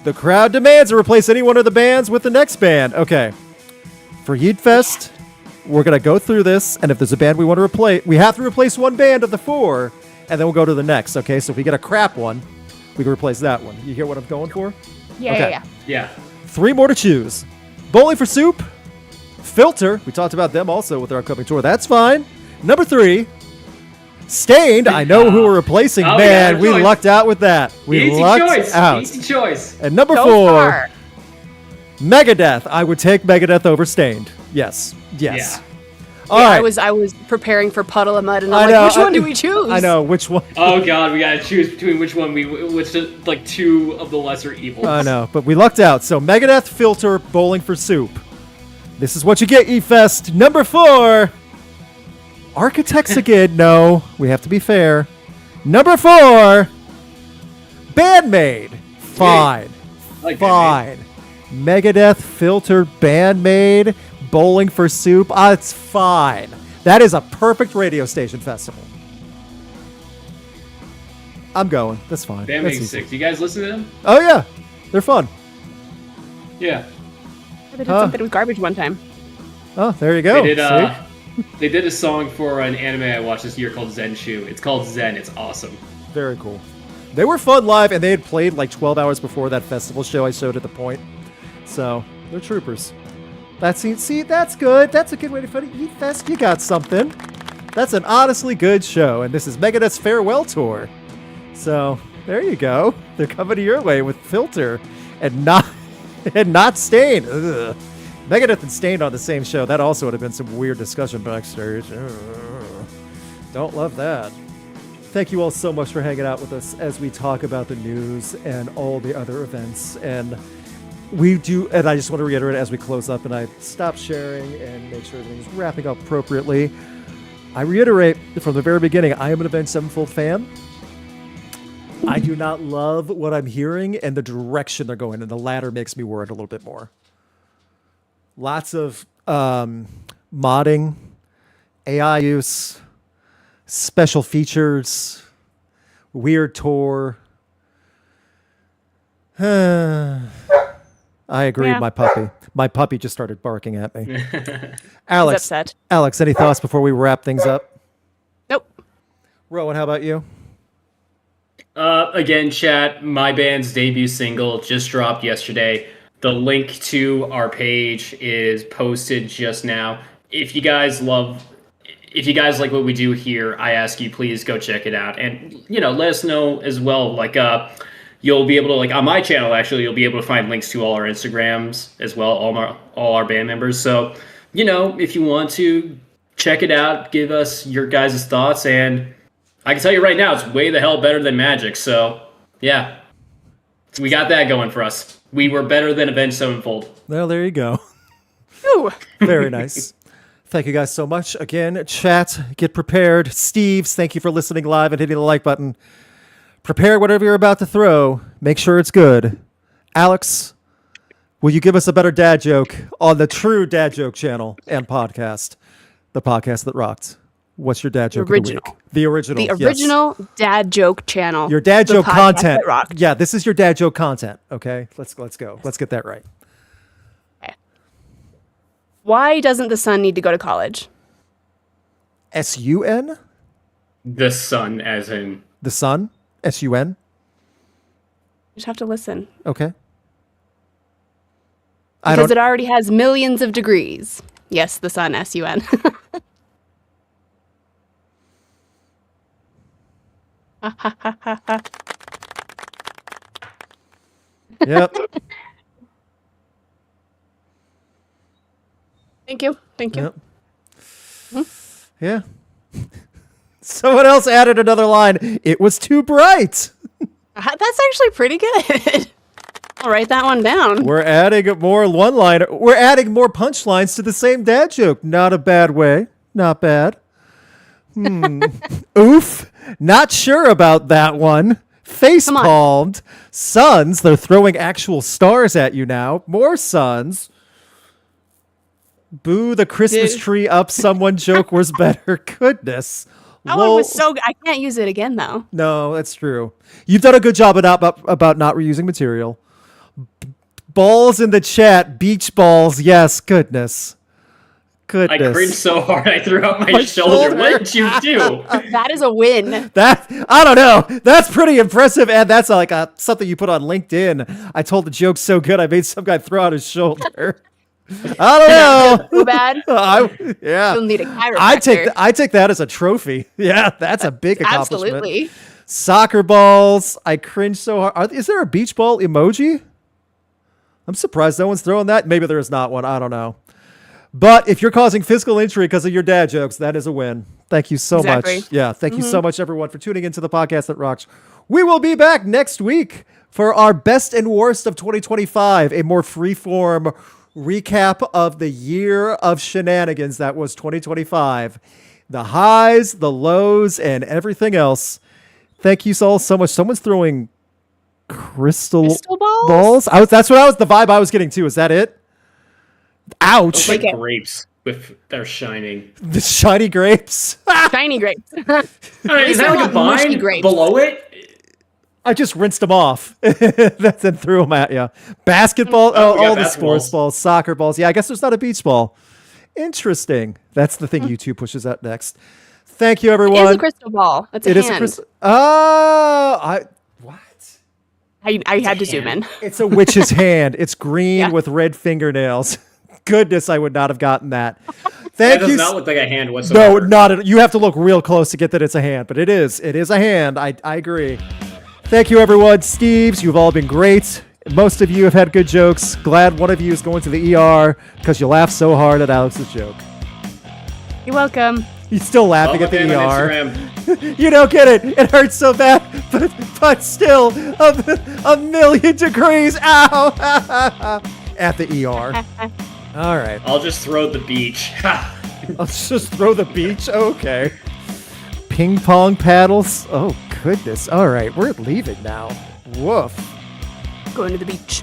The crowd demands to replace any one of the bands with the next band. Okay. For Yeet Fest, we're going to go through this, and if there's a band we want to replace, we have to replace one band of the 4, and then we'll go to the next. Okay, so if we get a crap one, we can replace that one. You hear what I'm going for? Yeah. 3 more to choose. Bowling for Soup, Filter. We talked about them also with our upcoming tour. That's fine. Number 3, Stained. I know who we're replacing. Man, we lucked out with that. We lucked out. Easy choice. And number 4, Megadeth. I would take Megadeth over Stained. Yes. Yeah. All right. I was preparing for Puddle of Mud, and I'm like, which one do we choose? I know, which one? Oh god, we gotta choose between which is like 2 of the lesser evils. I know, but we lucked out. So Megadeth, Filter, Bowling for Soup. This is what you get, E-Fest. Number 4, Architects again. No, we have to be fair. Number 4, Bandmade. Fine. Fine. Megadeth, Filter, Bandmade, Bowling for Soup. It's fine. That is a perfect radio station festival. I'm going. That's fine. Bandmade's sick. Do you guys listen to them? Oh, yeah. They're fun. Yeah. They did something with Garbage one time. Oh, there you go. They did a song for an anime I watched this year called Zenshu. It's called Zen. It's awesome. Very cool. They were fun live, and they had played like 12 hours before that festival show I showed at the Point. So, they're troopers. That's good. That's a good way to put it. Yeet Fest, you got something. That's an honestly good show, and this is Megadeth's farewell tour. So, there you go. They're coming to your way with Filter and not Stained. Ugh. Megadeth and Stained on the same show. That also would have been some weird discussion backstage. Don't love that. Thank you all so much for hanging out with us as we talk about the news and all the other events. And I just want to reiterate as we close up and I stop sharing and make sure everything's wrapping up appropriately. I reiterate from the very beginning, I am an Avenged Sevenfold fan. I do not love what I'm hearing and the direction they're going, and the latter makes me worried a little bit more. Lots of modding, AI use, special features, weird tour. I agree, Yeah. my puppy. My puppy just started barking at me. Alex, He's upset. Alex, any thoughts before we wrap things up? Nope. Rowan, how about you? Again, chat, my band's debut single just dropped yesterday. The link to our page is posted just now. If you guys like what we do here, I ask you please go check it out. And, let us know as well. Like, you'll be able to, on my channel, actually, you'll be able to find links to all our Instagrams as well, all our band members. So, if you want to check it out, give us your guys' thoughts. And I can tell you right now, it's way the hell better than Magic. So, yeah, we got that going for us. We were better than Avenged Sevenfold. Well, there you go. Ooh. Very nice. Thank you guys so much. Again, chat, get prepared. Steves, thank you for listening live and hitting the like button. Prepare whatever you're about to throw. Make sure it's good. Alex, will you give us a better dad joke on the True Dad Joke channel and podcast, the podcast that rocked? What's your dad joke of the week? The original. The original dad joke channel. Your dad the joke podcast content. that rocked. Yeah, this is your dad joke content. Okay, let's go. Let's get that right. Okay. Why doesn't the sun need to go to college? S-U-N? The sun, as in The sun? S-U-N? You just have to listen. Okay. Because it already has millions of degrees. Yes, the sun, S-U-N. Yep. Thank you. Yep. Yeah. Someone else added another line. It was too bright. That's actually pretty good. I'll write that one down. We're adding more one-liner. We're adding more punchlines to the same dad joke. Not a bad way. Not bad. Oof. Not sure about that one. Face palmed. Suns. They're throwing actual stars at you now. More suns. Boo, the Christmas tree up someone joke was better. Goodness. That one was so good. I can't use it again, though. No, that's true. You've done a good job about not reusing material. Balls in the chat. Beach balls. Yes, goodness. I cringed so hard I threw out my shoulder. What did you do? That is a win. I don't know. That's pretty impressive, and that's like something you put on LinkedIn. I told the joke so good I made some guy throw out his shoulder. I don't know. So bad. Yeah. You'll need a chiropractor. I take that as a trophy. Yeah, that's a big accomplishment. Absolutely. Soccer balls. I cringe so hard. Is there a beach ball emoji? I'm surprised no one's throwing that. Maybe there is not one. I don't know. But if you're causing physical injury because of your dad jokes, that is a win. Thank you so much. Yeah, thank you so much, everyone, for tuning into the podcast that rocks. We will be back next week for our best and worst of 2025, a more freeform recap of the year of shenanigans that was 2025. The highs, the lows, and everything else. Thank you all so much. Someone's throwing crystal balls? That's what the vibe I was getting too. Is that it? Ouch. Those like grapes with they're shining. The shiny grapes. Shiny grapes. Is that like a vine below it? I just rinsed them off. Then threw them at you. Basketball. All the sports balls. Soccer balls. Yeah, I guess there's not a beach ball. Interesting. That's the thing YouTube pushes out next. Thank you, everyone. It is a crystal ball. That's a hand. Is a crystal. Oh, what? I had to zoom in. It's a witch's hand. It's green with red fingernails. Goodness, I would not have gotten that. That does not look like a hand whatsoever. No, not at all. You have to look real close to get that it's a hand, but it is. It is a hand. I agree. Thank you, everyone. Steves, you've all been great. Most of you have had good jokes. Glad one of you is going to the ER because you laughed so hard at Alex's joke. You're welcome. He's still laughing at the ER. You don't get it. It hurts so bad, but still, a million degrees. Ow! At the ER. All right. I'll just throw the beach. I'll just throw the beach? Okay. Ping pong paddles? Oh, goodness. All right. We're leaving now. Woof. Going to the beach.